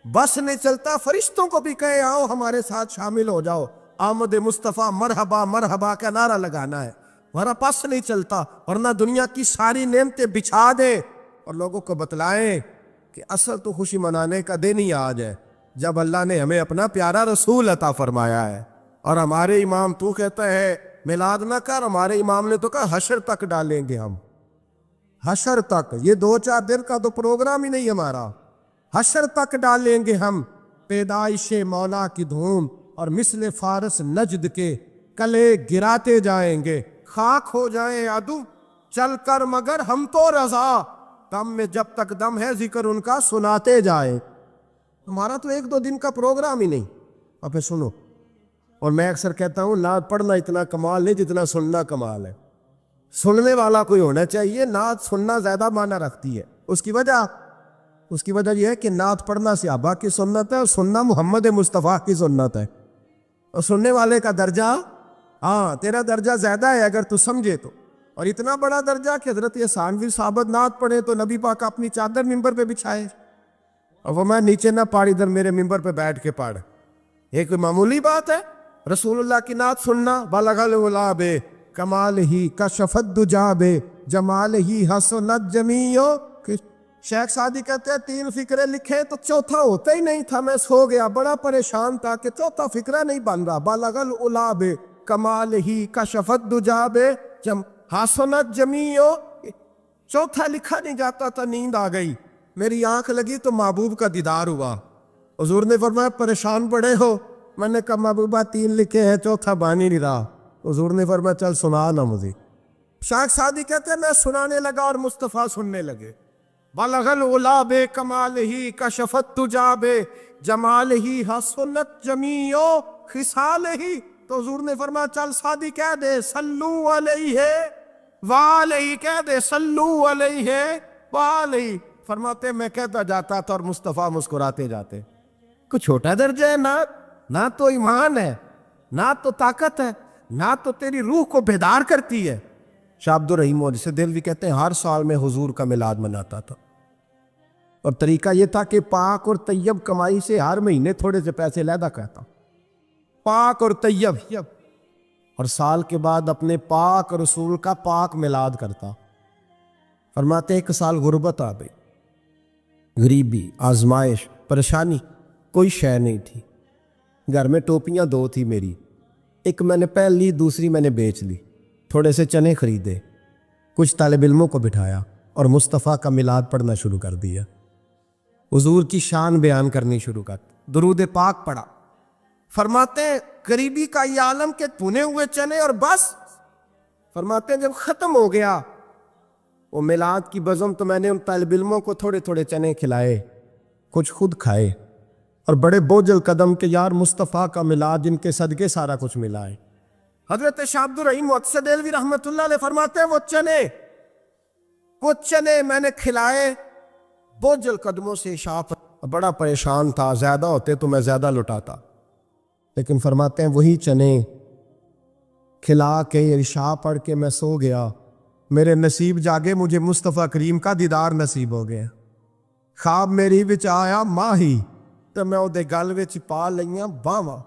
بس نہیں چلتا، فرشتوں کو بھی کہے آؤ ہمارے ساتھ شامل ہو جاؤ، آمد مصطفیٰ مرحبا مرحبا کا نعرہ لگانا ہے. ورنہ بس نہیں چلتا، ورنہ دنیا کی ساری نعمتیں بچھا دے اور لوگوں کو بتلائیں کہ اصل تو خوشی منانے کا دن ہی آج ہے جب اللہ نے ہمیں اپنا پیارا رسول عطا فرمایا ہے. اور ہمارے امام تو کہتا ہے میلاد نہ کر، ہمارے امام نے تو کہا حشر تک ڈالیں گے ہم، حشر تک. یہ 2-4 دن کا تو پروگرام ہی نہیں ہمارا، حشر تک ڈالیں گے ہم پیدائش مولا کی دھوم. اور مثل فارس نجد کے کلے گراتے جائیں گے، خاک ہو جائیں عدو چل کر مگر ہم تو رضا. دم میں جب تک دم ہے ذکر ان کا سناتے جائیں. ہمارا تو 1-2 دن کا پروگرام ہی نہیں. اور پھر سنو، اور میں اکثر کہتا ہوں نعت پڑھنا اتنا کمال نہیں جتنا سننا کمال ہے. سننے والا کوئی ہونا چاہیے. نعت سننا زیادہ معنی رکھتی ہے. اس کی وجہ یہ ہے کہ نعت پڑھنا صحابہ کی سنت ہے، اور سننا محمد مصطفیٰ کی سنت ہے. اور سننے والے کا درجہ، ہاں تیرا درجہ زیادہ ہے اگر تو سمجھے تو. اور اتنا بڑا درجہ کہ حضرت ثانوی صحابت نعت پڑھے تو نبی پاک اپنی چادر ممبر پہ بچھائے اور وہ میں نیچے نہ پاڑ، ادھر میرے ممبر پہ بیٹھ کے پڑھ. یہ کوئی معمولی بات ہے؟ رسول اللہ کی نعت سننا. بلغ العلا بے کمال ہی کشفت دجا بے جمال ہی حسنت جمیع. شیخ سعدی کہتے ہیں 3 فقرے لکھے تو چوتھا ہوتا ہی نہیں تھا، میں سو گیا، بڑا پریشان تھا کہ چوتھا فقرہ نہیں بن رہا. بلغ العلا بے کمال ہی کشفت دجا بے حسنت جمیع. چوتھا لکھا نہیں جاتا تھا، نیند آ گئی، میری آنکھ لگی تو محبوب کا دیدار ہوا. حضور نے فرمایا پریشان پڑے ہو؟ میں نے کہا محبوبہ 3 لکھے ہیں، چوتھا بن ہی نہیں رہا. حضور نے فرمایا چل سنا نا مجھے. شیخ سعدی کہتے ہیں میں سنانے لگا اور مصطفیٰ سننے لگے. بلغ العلا بے کمال ہی کشفت تجا بے جمال ہی حسنت جمیع خصال ہی. تو حضور نے فرمایا چل سعدی کہہ دے صلو علیہ وعلیہ، کہہ دے صلو علیہ وعلیہ. فرماتے میں کہتا جاتا تھا اور مصطفیٰ مسکراتے جاتے. کچھ چھوٹا درجہ ہے نہ تو ایمان ہے، نہ تو طاقت ہے، نہ تو تیری روح کو بیدار کرتی ہے. شاہ عبد الرحیم مودودی دہلوی کہتے ہیں ہر سال میں حضور کا میلاد مناتا تھا، اور طریقہ یہ تھا کہ پاک اور طیب کمائی سے ہر مہینے تھوڑے سے پیسے علیحدہ کرتا، پاک اور طیب، اور سال کے بعد اپنے پاک رسول کا پاک میلاد کرتا. فرماتے 1 سال غربت آ گئی، غریبی، آزمائش، پریشانی، کوئی شے نہیں تھی. گھر میں ٹوپیاں 2 تھی میری، ایک میں نے پہن لی، دوسری میں نے بیچ لی. تھوڑے سے چنے خریدے، کچھ طالب علموں کو بٹھایا اور مصطفیٰ کا میلاد پڑھنا شروع کر دیا. حضور کی شان بیان کرنی شروع کر، درود پاک پڑھا. فرماتے ہیں غریبی کا یہ عالم کے بھنے ہوئے چنے اور بس. فرماتے ہیں جب ختم ہو گیا وہ میلاد کی بزم تو میں نے ان طالب علموں کو تھوڑے تھوڑے چنے کھلائے، کچھ خود کھائے، اور بڑے بوجھل قدم کہ یار مصطفیٰ کا میلاد جن کے صدقے سارا کچھ ملا ہے. حضرت شاہ عبد الرحیم مودودی دہلوی رحمۃ اللہ علیہ فرماتے ہیں وہ چنے میں نے کھلائے بوجھل قدموں سے. شاہ بڑا پریشان تھا، زیادہ ہوتے تو میں زیادہ لٹاتا، لیکن فرماتے ہیں وہی چنے کھلا کے عشاء پڑھ کے میں سو گیا. میرے نصیب جاگے، مجھے مصطفیٰ کریم کا دیدار نصیب ہو گیا. خواب میری وچ آیا ماہی تو میں وہ گل وچ پا لئیاں باواں،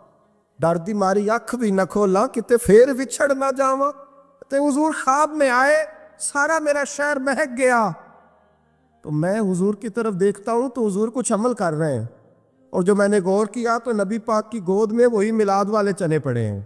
ڈر دی ماری اکھ بھی نہ کھولا کتے پھر وچھڑ نہ جاواں. تے حضور خواب میں آئے، سارا میرا شہر مہک گیا. تو میں حضور کی طرف دیکھتا ہوں تو حضور کچھ عمل کر رہے ہیں، اور جو میں نے غور کیا تو نبی پاک کی گود میں وہی میلاد والے چنے پڑے ہیں.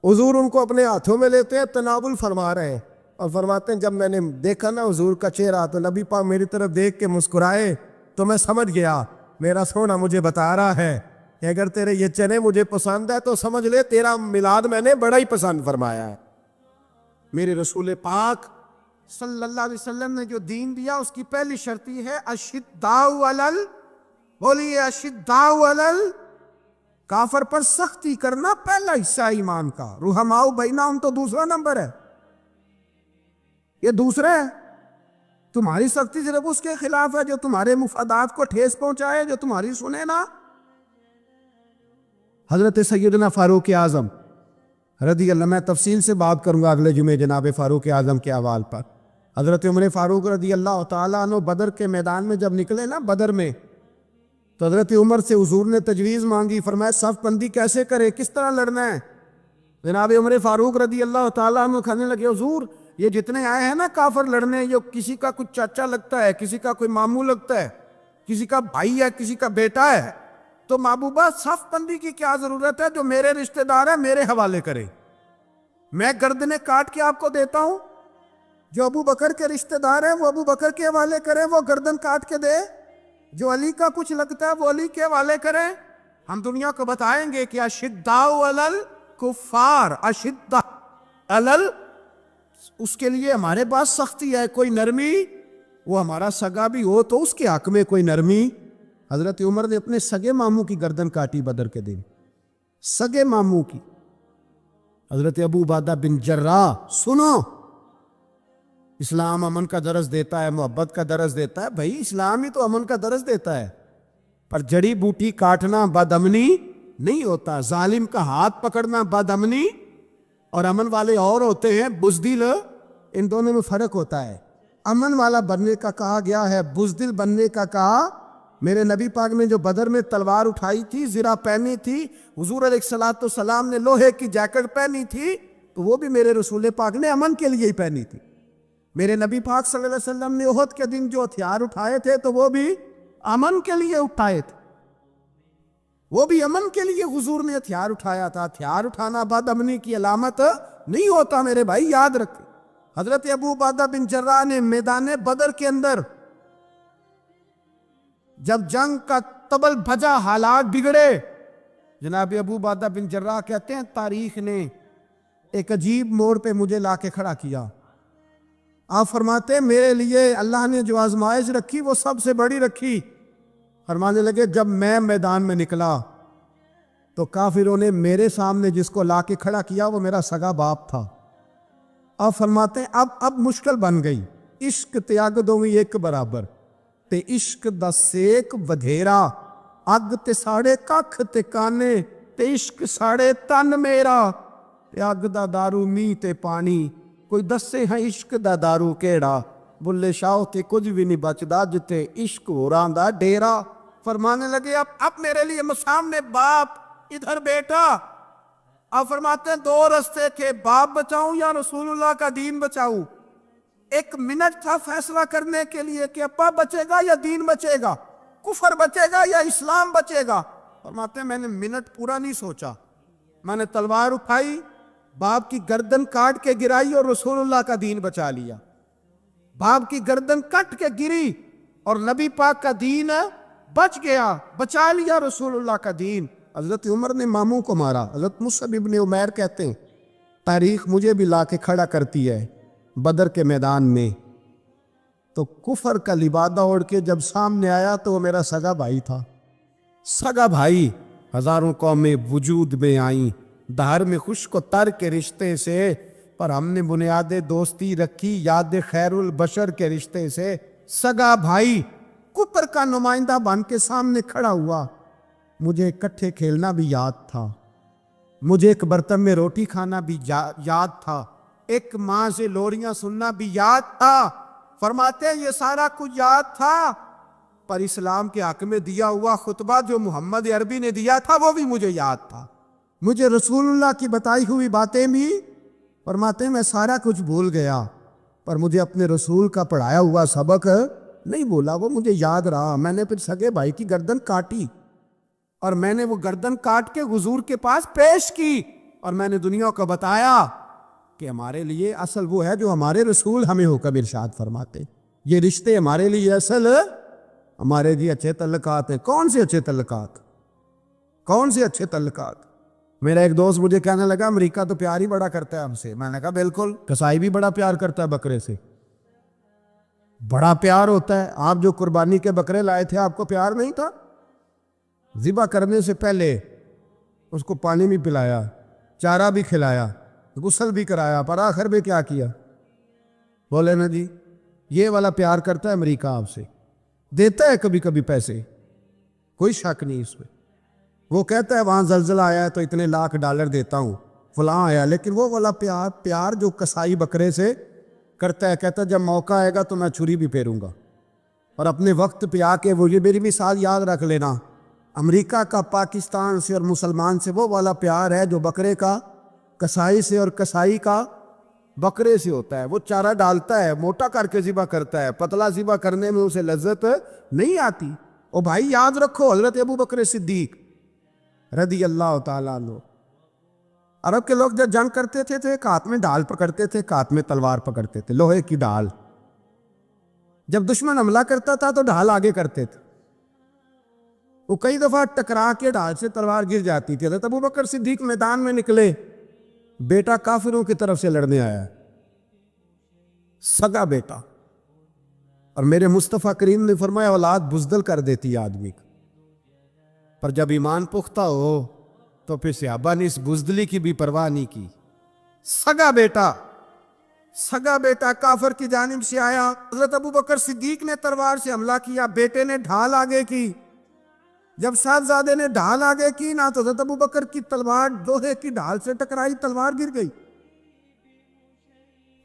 حضور ان کو اپنے ہاتھوں میں لیتے ہیں، تناول فرما رہے ہیں اور فرماتے ہیں جب میں نے دیکھا نا حضور کا چہرہ تو نبی پاک میری طرف دیکھ کے مسکرائے تو میں سمجھ گیا میرا سونا مجھے بتا رہا ہے کہ اگر تیرے یہ چنے مجھے پسند ہے تو سمجھ لے تیرا میلاد میں نے بڑا ہی پسند فرمایا ہے۔ میرے رسول پاک صلی اللہ علیہ وسلم نے جو دین دیا اس کی پہلی شرط یہ ہے اشداء علل، بولیے اشداء علل، کافر پر سختی کرنا پہلا حصہ ایمان کا، رحماء بینہم تو دوسرا نمبر ہے، یہ دوسرا ہے۔ تمہاری سختی صرف اس کے خلاف ہے جو تمہارے مفادات کو ٹھیس پہنچائے، جو تمہاری سنے نا۔ حضرت سیدنا فاروق اعظم رضی اللہ، میں تفصیل سے بات کروں گا اگلے جمعے جناب فاروق اعظم کے احوال پر۔ حضرت عمر فاروق رضی اللہ تعالیٰ عنہ بدر کے میدان میں جب نکلے نا بدر میں، تو حضرت عمر سے حضور نے تجویز مانگی، فرمایا صف بندی کیسے کرے، کس طرح لڑنا ہے۔ جناب عمر فاروق رضی اللہ تعالیٰ عنہ کہنے لگے حضور یہ جتنے آئے ہیں نا کافر لڑنے، یہ کسی کا کچھ چاچا لگتا ہے، کسی کا کوئی ماموں لگتا ہے، کسی کا بھائی ہے، کسی کا بیٹا ہے، تو محبوبہ صف بندی کی کیا ضرورت ہے، جو میرے رشتہ دار ہے میرے حوالے کرے، میں گردنیں کاٹ کے آپ کو دیتا ہوں، جو ابو بکر کے رشتہ دار ہیں وہ ابو بکر کے حوالے کریں، وہ گردن کاٹ کے دے، جو علی کا کچھ لگتا ہے وہ علی کے حوالے کریں۔ ہم دنیا کو بتائیں گے کہ اشداء علل کفار، اشداء علل، اس کے لیے ہمارے پاس سختی ہے، کوئی نرمی، وہ ہمارا سگا بھی ہو تو اس کے حق میں کوئی نرمی۔ حضرت عمر نے اپنے سگے ماموں کی گردن کاٹی بدر کے دن، سگے ماموں کی۔ حضرت ابو عبیدہ بن جراح، سنو، اسلام امن کا درس دیتا ہے، محبت کا درس دیتا ہے، بھائی اسلام ہی تو امن کا درس دیتا ہے، پر جڑی بوٹی کاٹنا بد امنی نہیں ہوتا، ظالم کا ہاتھ پکڑنا بد امنی، اور امن والے اور ہوتے ہیں بزدل، ان دونوں میں فرق ہوتا ہے۔ امن والا بننے کا کہا گیا ہے، بزدل بننے کا کہا۔ میرے نبی پاک نے جو بدر میں تلوار اٹھائی تھی، زرہ پہنی تھی، حضور علیہ الصلوۃ والسلام نے لوہے کی جیکٹ پہنی تھی، تو وہ بھی میرے رسول پاک نے امن کے لیے ہی پہنی تھی۔ میرے نبی پاک صلی اللہ علیہ وسلم نے احد کے دن جو ہتھیار اٹھائے تھے تو وہ بھی امن کے لیے اٹھائے تھے، وہ بھی امن کے لیے حضور نے ہتھیار اٹھایا تھا۔ ہتھیار اٹھانا بد امنی کی علامت نہیں ہوتا میرے بھائی، یاد رکھیں۔ حضرت ابو عبیدہ بن جراح نے میدان بدر کے اندر جب جنگ کا تبل بھجا، حالات بگڑے، جناب ابو عبیدہ بن جراح کہتے ہیں تاریخ نے ایک عجیب موڑ پہ مجھے لا کے کھڑا کیا۔ آپ فرماتے ہیں میرے لیے اللہ نے جو آزمائش رکھی وہ سب سے بڑی رکھی۔ فرمانے لگے جب میں میدان میں نکلا تو کافروں نے میرے سامنے جس کو لا کے کھڑا کیا وہ میرا سگا باپ تھا۔ آپ فرماتے ہیں اب مشکل بن گئی، عشق تیاگ دوویں ایک برابر، تے عشق دا سیک ودھیرا، اگ تے ساڑے ککھ تے کانے، تے عشق ساڑے تن میرا، تے اگ دا دارو می تے پانی، کوئی دسے ہیں عشق دا دارو کیڑا، بلے شاہ تے کچھ بھی نہیں بچدا جتے عشق ہو رہا دا ڈیرا۔ فرمانے لگے اب میرے لیے سامنے باپ، ادھر بیٹا۔ اب فرماتے ہیں دو رستے کے، باپ بچاؤں یا رسول اللہ کا دین بچاؤں۔ ایک منٹ تھا فیصلہ کرنے کے لیے کہ ابا بچے گا یا دین بچے گا، کفر بچے گا یا اسلام بچے گا۔ فرماتے ہیں میں نے منٹ پورا نہیں سوچا، میں نے تلوار اٹھائی، باپ کی گردن کاٹ کے گرائی اور رسول اللہ کا دین بچا لیا۔ باپ کی گردن کٹ کے گری اور نبی پاک کا دین بچ گیا، بچا لیا رسول اللہ کا دین۔ حضرت عمر نے ماموں کو مارا۔ حضرت مصعب ابن عمیر کہتے ہیں تاریخ مجھے بھی لا کے کھڑا کرتی ہے بدر کے میدان میں، تو کفر کا لبادہ اوڑھ کے جب سامنے آیا تو وہ میرا سگا بھائی تھا، سگا بھائی۔ ہزاروں قومیں وجود میں آئیں دہر میں خشک و تر کے رشتے سے، پر ہم نے بنیاد دوستی رکھی یاد خیر البشر کے رشتے سے۔ سگا بھائی کفر کا نمائندہ بن کے سامنے کھڑا ہوا۔ مجھے اکٹھے کھیلنا بھی یاد تھا، مجھے ایک برتن میں روٹی کھانا بھی یاد تھا، ایک ماں سے لوریاں سننا بھی یاد تھا۔ فرماتے ہیں یہ سارا کچھ یاد تھا، پر اسلام کے حق میں دیا ہوا خطبہ جو محمد عربی نے دیا تھا وہ بھی مجھے یاد تھا، مجھے رسول اللہ کی بتائی ہوئی باتیں بھی۔ فرماتے ہیں میں سارا کچھ بھول گیا، پر مجھے اپنے رسول کا پڑھایا ہوا سبق نہیں بولا، وہ مجھے یاد رہا۔ میں نے پھر سگے بھائی کی گردن کاٹی اور میں نے وہ گردن کاٹ کے حضور کے پاس پیش کی۔ اور میں نے دنیا کو بتایا کہ ہمارے لیے اصل وہ ہے جو ہمارے رسول ہمیں حکم ارشاد فرماتے. یہ رشتے ہمارے لیے اصل ہمارے لیے اچھے تعلقات ہیں. کون سے اچھے تعلقات؟ کون سے اچھے تعلقات؟ میرا ایک دوست مجھے کہنے لگا امریکہ تو پیار ہی بڑا کرتا ہے ہم سے. میں نے کہا بالکل, کسائی بھی بڑا پیار کرتا ہے بکرے سے, بڑا پیار ہوتا ہے. آپ جو قربانی کے بکرے لائے تھے آپ کو پیار نہیں تھا؟ ذبح کرنے سے پہلے اس کو پانی بھی پلایا, چارہ بھی کھلایا, غسل بھی کرایا, پر آخر میں کیا کیا؟ بولے نا جی یہ والا پیار کرتا ہے امریکہ آپ سے. دیتا ہے کبھی کبھی پیسے, کوئی شک نہیں اس میں. وہ کہتا ہے وہاں زلزلہ آیا ہے تو اتنے لاکھ ڈالر دیتا ہوں, فلاں آیا. لیکن وہ والا پیار جو کسائی بکرے سے کرتا ہے, کہتا ہے جب موقع آئے گا تو میں چھری بھی پھیروں گا. اور اپنے وقت پہ آ کے وہ یہ میری مثال یاد رکھ لینا, امریکہ کا پاکستان سے اور مسلمان سے وہ والا پیار ہے جو بکرے کا کسائی سے اور کسائی کا بکرے سے ہوتا ہے. وہ چارہ ڈالتا ہے, موٹا کر کے ذبح کرتا ہے, پتلا ذبح کرنے میں اسے لذت نہیں آتی. او بھائی یاد رکھو, حضرت ابو بکر صدیق رضی اللہ تعالیٰ عنہ, عرب کے لوگ جب جنگ کرتے تھے تو ایک ہاتھ میں ڈال پکڑتے تھے, ایک ہاتھ میں تلوار پکڑتے تھے, لوہے کی ڈال. جب دشمن حملہ کرتا تھا تو ڈھال آگے کرتے تھے. وہ کئی دفعہ ٹکرا کے ڈھال سے تلوار گر جاتی تھی. حضرت ابو بکر صدیق میدان میں نکلے, بیٹا کافروں کی طرف سے لڑنے آیا, سگا بیٹا. اور میرے مصطفیٰ کریم نے فرمایا اولاد بزدل کر دیتی ہے آدمی کو, پر جب ایمان پختہ ہو تو پھر صحابہ نے اس بزدلی کی بھی پرواہ نہیں کی. سگا بیٹا کافر کی جانب سے آیا. حضرت ابو بکر صدیق نے تلوار سے حملہ کیا, بیٹے نے ڈھال آگے کی. جب صاحبزادے نے ڈھال آگے کی نا تو حضرت ابو بکر کی تلوار لوہے کی ڈھال سے ٹکرائی, تلوار گر گئی.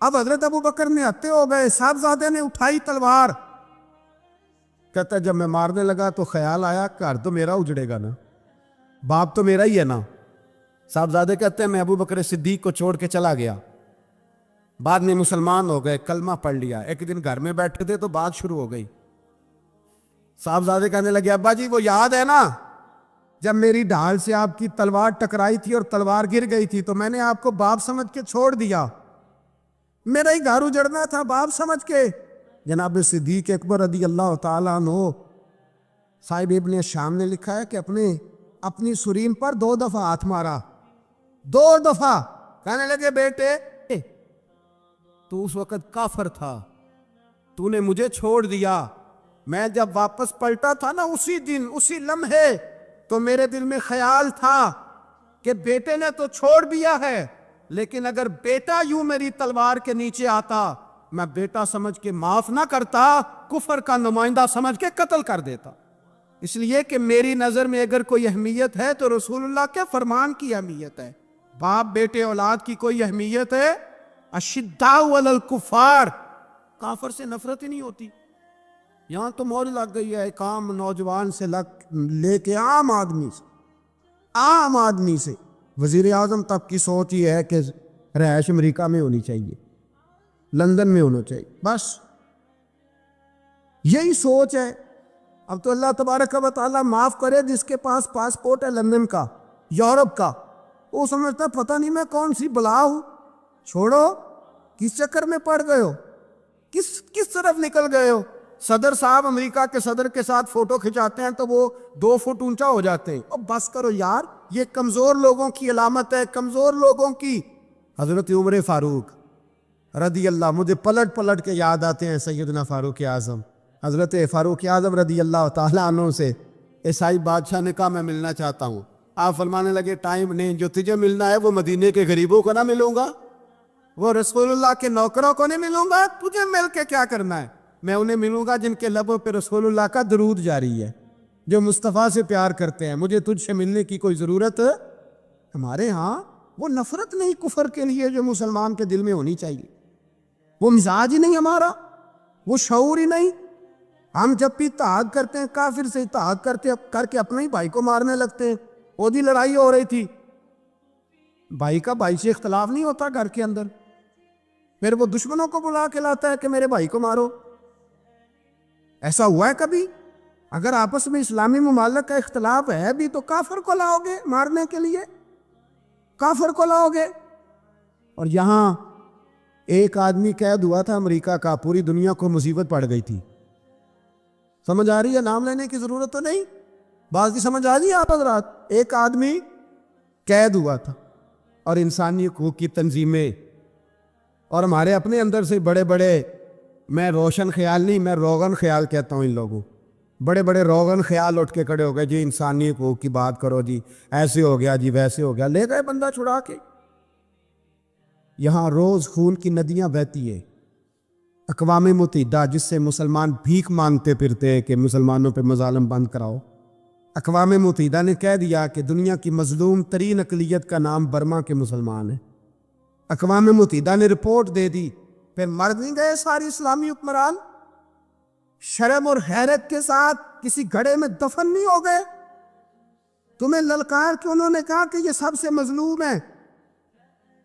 اب حضرت ابو بکر نے ہتے ہو گئے, صاحبزادے نے اٹھائی تلوار. کہتا ہے جب میں مارنے لگا تو خیال آیا گھر تو میرا اجڑے گا نا, باپ تو میرا ہی ہے نا. صاحبزادے کہتے ہیں میں ابو بکر صدیق کو چھوڑ کے چلا گیا. بعد میں مسلمان ہو گئے, کلمہ پڑھ لیا. ایک دن گھر میں بیٹھے تھے تو بات شروع ہو گئی. صاحبزادے کہنے لگے ابا جی وہ یاد ہے نا جب میری ڈھال سے آپ کی تلوار ٹکرائی تھی اور تلوار گر گئی تھی تو میں نے آپ کو باپ سمجھ کے چھوڑ دیا, میرا ہی گھر اجڑنا تھا باپ سمجھ کے. جناب صدیق اکبر رضی اللہ تعالیٰ عنہ صاحب ابن شام نے لکھا ہے کہ اپنی سرین پر 2 دفعہ ہاتھ مارا, 2 دفعہ. کہنے لگے بیٹے تو اس وقت کافر تھا, تو نے مجھے چھوڑ دیا. میں جب واپس پلٹا تھا نا اسی دن اسی لمحے تو میرے دل میں خیال تھا کہ بیٹے نے تو چھوڑ دیا ہے, لیکن اگر بیٹا یوں میری تلوار کے نیچے آتا میں بیٹا سمجھ کے معاف نہ کرتا, کفر کا نمائندہ سمجھ کے قتل کر دیتا. اس لیے کہ میری نظر میں اگر کوئی اہمیت ہے تو رسول اللہ کے فرمان کی اہمیت ہے. باپ بیٹے اولاد کی کوئی اہمیت ہے؟ اشداء علی الکفار, کافر سے نفرت ہی نہیں ہوتی. یہاں تو مور لگ گئی ہے ایک عام نوجوان سے لے کے عام آدمی سے وزیر اعظم تک کی سوچ یہ ہے کہ رہائش امریکہ میں ہونی چاہیے, لندن میں ہونا چاہیے, بس یہی سوچ ہے. اب تو اللہ تبارک و تعالیٰ معاف کرے جس کے پاس پاسپورٹ ہے لندن کا, یورپ کا, وہ سمجھتا پتہ نہیں میں کون سی بلا ہوں. چھوڑو, کس چکر میں پڑ گئے ہو, کس طرف نکل گئے ہو. صدر صاحب امریکہ کے صدر کے ساتھ فوٹو کھنچاتے ہیں تو وہ 2 فٹ اونچا ہو جاتے ہیں. اب بس کرو یار, یہ کمزور لوگوں کی علامت ہے, کمزور لوگوں کی. حضرت عمر فاروق رضی اللہ, مجھے پلٹ کے یاد آتے ہیں سیدنا فاروق اعظم. حضرت فاروق اعظم رضی اللہ تعالیٰ عنہ سے عیسائی بادشاہ نے کہا میں ملنا چاہتا ہوں. آپ فرمانے لگے ٹائم نہیں, جو تجھے ملنا ہے وہ مدینے کے غریبوں کو نہ ملوں گا, وہ رسول اللہ کے نوکروں کو نہیں ملوں گا. تجھے مل کے کیا کرنا ہے؟ میں انہیں ملوں گا جن کے لبوں پہ رسول اللہ کا درود جاری ہے, جو مصطفیٰ سے پیار کرتے ہیں. مجھے تجھ سے ملنے کی کوئی ضرورت. ہمارے ہاں وہ نفرت نہیں کفر کے لیے جو مسلمان کے دل میں ہونی چاہیے, وہ مزاج ہی نہیں ہمارا, وہ شعور ہی نہیں. ہم جب بھی اتحاد کرتے ہیں کافر سے اتحاد کر کے اپنے ہی بھائی کو مارنے لگتے ہیں. عہدی لڑائی ہو رہی تھی, بھائی کا بھائی سے اختلاف نہیں ہوتا گھر کے اندر, پھر وہ دشمنوں کو بلا کے لاتا ہے کہ میرے بھائی کو مارو. ایسا ہوا ہے کبھی؟ اگر آپس میں اسلامی ممالک کا اختلاف ہے بھی تو کافر کو لاؤ گے مارنے کے لیے؟ کافر کو لاؤ گے؟ اور یہاں ایک آدمی قید ہوا تھا امریکہ کا، پوری دنیا کو مصیبت پڑ گئی تھی. سمجھ آ رہی ہے؟ نام لینے کی ضرورت تو نہیں، بات کی سمجھ آ رہی ہے آپ حضرات؟ ایک آدمی قید ہوا تھا اور انسانی حقوق کی تنظیمیں اور ہمارے اپنے اندر سے بڑے بڑے، میں روشن خیال نہیں، میں روغن خیال کہتا ہوں ان لوگوں، بڑے بڑے روغن خیال اٹھ کے کھڑے ہو گئے، جی انسانی حقوق کی بات کرو، جی ایسے ہو گیا، جی ویسے ہو گیا، لے گئے بندہ چھڑا کے. یہاں روز خون کی ندیاں بہتی ہے. اقوام متحدہ جس سے مسلمان بھیک مانگتے پھرتے کہ مسلمانوں پہ مظالم بند کراؤ، اقوام متحدہ نے کہہ دیا کہ دنیا کی مظلوم ترین اقلیت کا نام برما کے مسلمان ہیں. اقوام متحدہ نے رپورٹ دے دی، پھر مر نہیں گئے ساری اسلامی حکمران؟ شرم اور حیرت کے ساتھ کسی گھڑے میں دفن نہیں ہو گئے؟ تمہیں للکار کے انہوں نے کہا کہ یہ سب سے مظلوم ہیں،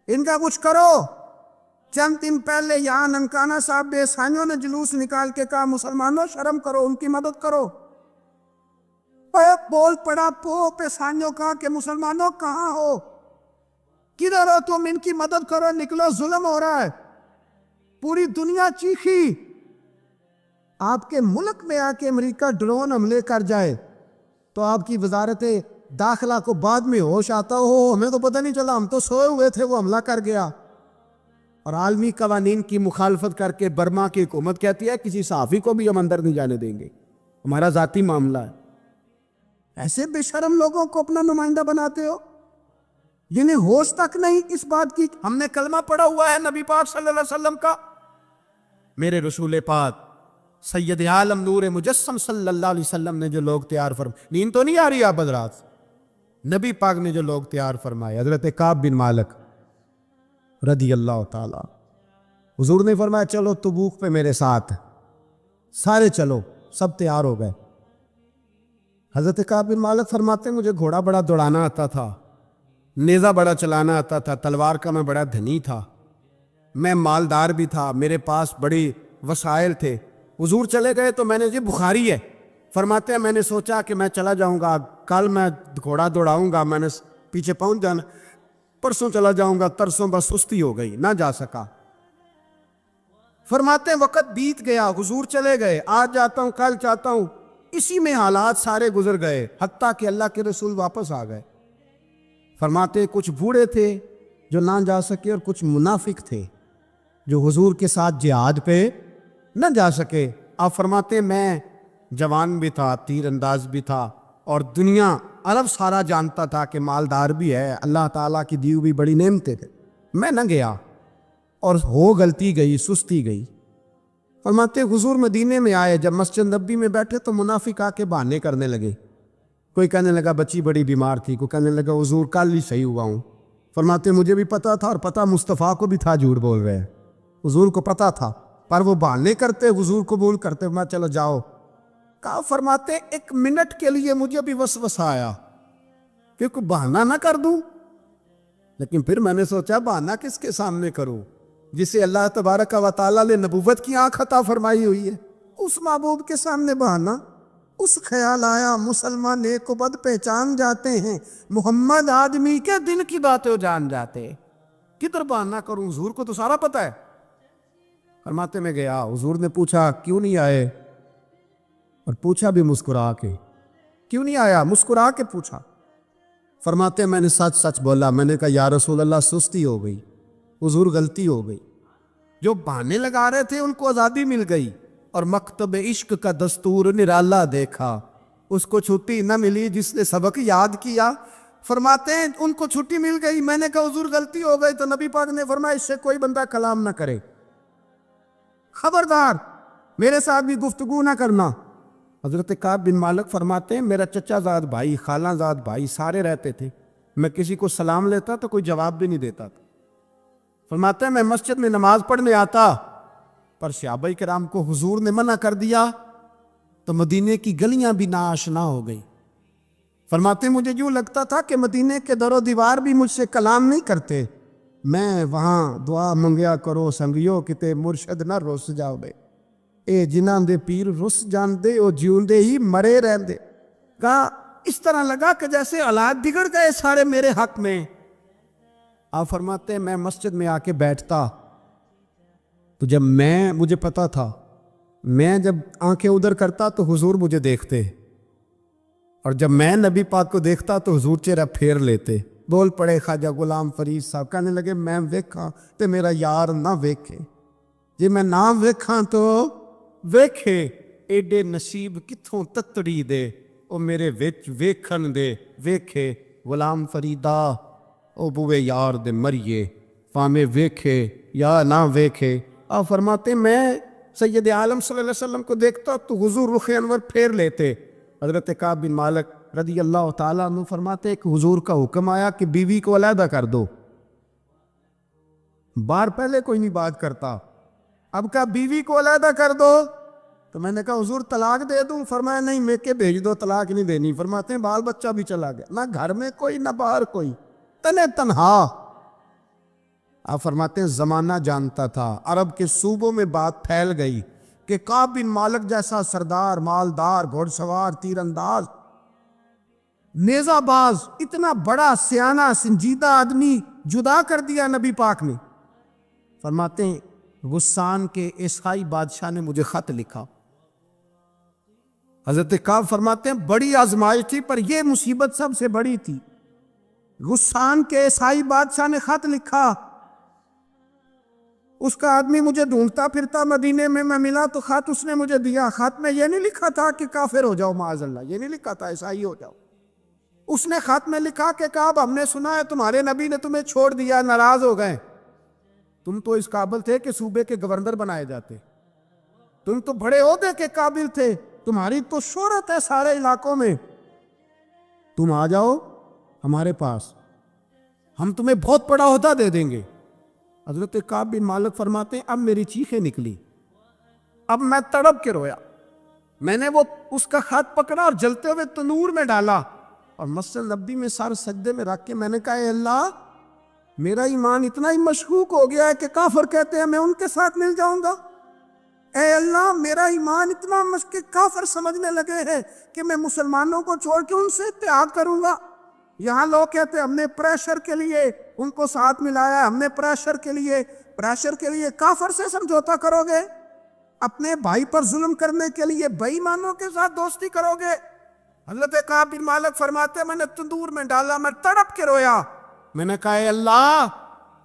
ان کا کچھ کرو. چند دن پہلے یہاں ننکانہ صاحب بے سانیوں نے جلوس نکال کے کہا مسلمانوں شرم کرو، ان کی مدد کرو. بول پڑا پو پہ سانیوں کہا کہ مسلمانوں کہاں ہو، کدھر ہو تم، ان کی مدد کرو، نکلو، ظلم ہو رہا ہے. پوری دنیا چیخی. آپ کے ملک میں آ کے امریکہ ڈرون حملے کر جائے تو آپ کی وزارت داخلہ کو بعد میں ہوش آتا ہو، ہمیں تو پتہ نہیں چلا، ہم تو سوئے ہوئے تھے، وہ حملہ کر گیا. اور عالمی قوانین کی مخالفت کر کے برما کی حکومت کہتی ہے کسی صحافی کو بھی ہم اندر نہیں جانے دیں گے، ہمارا ذاتی معاملہ ہے. ایسے بے شرم لوگوں کو اپنا نمائندہ بناتے ہو جنہیں ہوش تک نہیں اس بات کی. ہم نے کلمہ پڑھا ہوا ہے نبی پاک صلی اللہ علیہ وسلم کا، میرے رسول پاک سید عالم نور مجسم صلی اللہ علیہ وسلم نے جو لوگ تیار فرمائے، نیند تو نہیں آ رہی آپ حضرات؟ نبی پاک نے جو لوگ تیار فرمائے، حضرت کعب بن مالک رضی اللہ تعالی، حضور نے فرمایا چلو تبوک پہ میرے ساتھ، سارے چلو، سب تیار ہو گئے. حضرت کعب بن مالک فرماتے ہیں مجھے گھوڑا بڑا دوڑانا آتا تھا، نیزہ بڑا چلانا آتا تھا، تلوار کا میں بڑا دھنی تھا، میں مالدار بھی تھا، میرے پاس بڑی وسائل تھے. حضور چلے گئے تو میں نے، جی بخاری ہے، فرماتے ہیں میں نے سوچا کہ میں چلا جاؤں گا، کل میں گھوڑا دوڑاؤں گا، میں نے پیچھے پہنچ جانا، پرسوں چلا جاؤں گا، ترسوں بس سستی ہو گئی، نہ جا سکا. فرماتے ہیں وقت بیت گیا، حضور چلے گئے، آج جاتا ہوں کل چاہتا ہوں، اسی میں حالات سارے گزر گئے، حتیٰ کہ اللہ کے رسول واپس آ گئے. فرماتے کچھ بوڑھے تھے جو نہ جا سکے اور کچھ منافق تھے جو حضور کے ساتھ جہاد پہ نہ جا سکے. آپ فرماتے ہیں میں جوان بھی تھا، تیر انداز بھی تھا، اور دنیا عرب سارا جانتا تھا کہ مالدار بھی ہے، اللہ تعالیٰ کی دی ہوئی بڑی نعمتیں تھے، میں نہ گیا اور ہو غلطی گئی، سستی گئی. فرماتے حضور مدینے میں آئے، جب مسجد نبی میں بیٹھے تو منافق آ کے بہانے کرنے لگے. کوئی کہنے لگا بچی بڑی بیمار تھی، کوئی کہنے لگا حضور کل ہی صحیح ہوا ہوں. فرماتے مجھے بھی پتا تھا اور پتا مصطفیٰ کو بھی تھا جھوٹ بول رہے ہیں، حضور کو پتا تھا، پر وہ بہانے کرتے، حضور قبول کرتے، میں چلو جاؤ. کہا فرماتے ایک منٹ کے لیے مجھے بھی وسوسہ آیا کہ کوئی بہانہ نہ کر دوں، لیکن پھر میں نے سوچا بہانہ کس کے سامنے کروں جسے اللہ تبارک و تعالیٰ نے نبوت کی آنکھ عطا فرمائی ہوئی ہے، اس محبوب کے سامنے بہانہ. اس خیال آیا مسلمان نیک و بد پہچان جاتے ہیں، محمد آدمی کے دل کی باتیں جان جاتے، کدھر بہانہ کروں، حضور کو تو سارا پتہ ہے. فرماتے میں گیا، حضور نے پوچھا کیوں نہیں آئے، اور پوچھا بھی مسکرا کے، کیوں نہیں آیا، مسکرا کے پوچھا. فرماتے میں نے سچ سچ بولا، میں نے کہا یا رسول اللہ سستی ہو گئی، حضور غلطی ہو گئی. جو بہانے لگا رہے تھے ان کو آزادی مل گئی، اور مکتب عشق کا دستور نرالا دیکھا، اس کو چھٹی نہ ملی جس نے سبق یاد کیا. فرماتے ہیں ان کو چھٹی مل گئی، میں نے کہا حضور غلطی ہو گئی، تو نبی پاک نے فرمایا اس سے کوئی بندہ کلام نہ کرے، خبردار میرے ساتھ بھی گفتگو نہ کرنا. حضرت کعب بن مالک فرماتے ہیں میرا چچا زاد بھائی، خالہ زاد بھائی سارے رہتے تھے، میں کسی کو سلام لیتا تو کوئی جواب بھی نہیں دیتا تھا. فرماتے ہیں میں مسجد میں نماز پڑھنے آتا، پر صحابہ کرام کو حضور نے منع کر دیا تو مدینے کی گلیاں بھی ناآشنا ہو گئی. فرماتے ہیں مجھے یوں لگتا تھا کہ مدینے کے در و دیوار بھی مجھ سے کلام نہیں کرتے، میں وہاں دعا منگیا کرو سنگیو کتے مرشد نہ رس جاؤ بے، اے جنہاں دے پیر رس جان دے او جیوندے ہی مرے رہن دے. کہا اس طرح لگا کہ جیسے حالات بگڑ گئے سارے میرے حق میں، آپ فرماتے ہیں میں مسجد میں آ کے بیٹھتا تو جب مجھے پتا تھا میں جب آنکھیں ادھر کرتا تو حضور مجھے دیکھتے، اور جب میں نبی پاک کو دیکھتا تو حضور چہرہ پھیر لیتے۔ بول پڑے خواجہ غلام فرید صاحب، کہنے لگے میں ویکھاں تے میرا یار نہ ویکھے، جی میں نہ ویکھاں تو ویکھے، ایڈے نصیب کتھوں تتڑی دے او میرے وچ ویکھن دے ویکھے، غلام فریدا او بوے یار دے مریے پامے ویکھے یا نہ ویکھے۔ آپ فرماتے میں سید عالم صلی اللہ علیہ وسلم کو دیکھتا تو حضور رخ انور پھیر لیتے۔ حضرت کعب بن مالک رضی اللہ تعالیٰ عنہ فرماتے کہ حضور کا حکم آیا کہ بیوی کو علیحدہ کر دو، بار پہلے کوئی نہیں بات کرتا، اب کہا بیوی کو علیحدہ کر دو، تو میں نے کہا حضور طلاق دے دوں؟ فرمایا نہیں میں کہ بھیج دو، طلاق نہیں دینی۔ فرماتے ہیں بال بچہ بھی چلا گیا، نہ گھر میں کوئی نہ باہر کوئی، تنے تنہا۔ آپ فرماتے ہیں زمانہ جانتا تھا، عرب کے صوبوں میں بات پھیل گئی کہ کعب بن مالک جیسا سردار، مالدار، گھوڑ سوار، تیر انداز، نیزہ باز، اتنا بڑا سیانہ سنجیدہ آدمی جدا کر دیا نبی پاک نے۔ فرماتے ہیں غسان کے عیسائی بادشاہ نے مجھے خط لکھا۔ حضرت کعب فرماتے ہیں بڑی آزمائش تھی پر یہ مصیبت سب سے بڑی تھی۔ غسان کے عیسائی بادشاہ نے خط لکھا، اس کا آدمی مجھے ڈھونڈتا پھرتا مدینے میں ملا تو خط اس نے مجھے دیا۔ خط میں یہ نہیں لکھا تھا کہ کافر ہو جاؤ معاذ اللہ، یہ نہیں لکھا تھا عیسائی ہو جاؤ، اس نے خط میں لکھا کہ کعب ہم نے سنا ہے تمہارے نبی نے تمہیں چھوڑ دیا، ناراض ہو گئے، تم تو اس قابل تھے کہ صوبے کے گورنر بنائے جاتے، تم تو بڑے عہدے کے قابل تھے، تمہاری تو شہرت ہے سارے علاقوں میں، تم آ جاؤ ہمارے پاس، ہم تمہیں بہت بڑا عہدہ دے دیں گے۔ حضرت کعب بن مالک فرماتے ہیں اب میری چیخیں نکلی، اب میں تڑپ کے رویا، میں نے وہ اس کا خط پکڑا اور جلتے ہوئے تنور میں ڈالا اور مسجد نبی میں سر سجدے میں رکھ کے میں نے کہا اے اللہ میرا ایمان اتنا ہی مشکوک ہو گیا ہے کہ کافر کہتے ہیں میں ان کے ساتھ مل جاؤں گا، اے اللہ میرا ایمان اتنا مشکوک کافر سمجھنے لگے ہیں کہ میں مسلمانوں کو چھوڑ کے ان سے اتحاد کروں گا۔ یہاں لوگ کہتے ہیں ہم نے پریشر کے لیے ان کو ساتھ ملایا، ہم نے پریشر کے لیے کافر سے سمجھوتا کرو گے، اپنے بھائی پر ظلم کرنے کے لیے بے ایمانوں کے ساتھ دوستی کرو گے۔ حضرت کعب بن مالک فرماتے ہیں میں نے تندور میں ڈالا، میں تڑپ کے رویا، میں نے کہا اے اللہ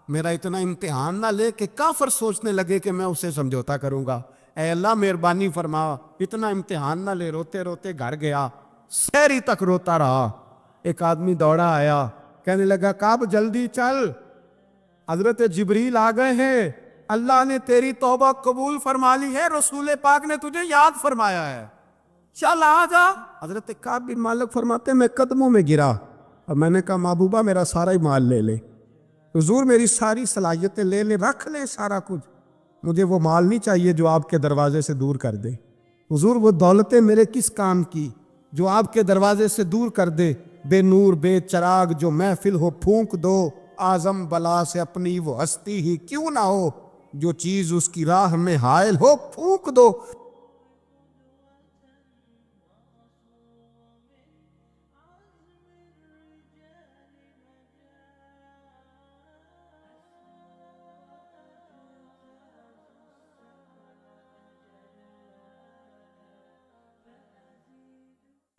میرا اتنا امتحان نہ لے کہ کافر سوچنے لگے کہ میں اسے سمجھوتا کروں گا، اے اللہ مہربانی فرما اتنا امتحان نہ لے۔ روتے روتے گھر گیا، سحری تک روتا رہا۔ ایک آدمی دوڑا آیا، کہنے لگا کعب جلدی چل، حضرت جبریل آ گئے ہیں، اللہ نے تیری توبہ قبول فرما لی ہے، رسول پاک نے تجھے یاد فرمایا ہے، چل آ جا۔ حضرت کعب بن مالک فرماتے ہیں میں قدموں میں گرا اور میں نے کہا محبوبہ میرا سارا ہی مال لے لے، حضور میری ساری صلاحیتیں لے لے، رکھ لے سارا کچھ، مجھے وہ مال نہیں چاہیے جو آپ کے دروازے سے دور کر دے، حضور وہ دولتیں میرے کس کام کی جو آپ کے دروازے سے دور کر دے، بے نور بے چراغ جو محفل ہو پھونک دو، اعظم بلا سے اپنی وہ ہستی ہی کیوں نہ ہو، جو چیز اس کی راہ میں حائل ہو پھونک دو۔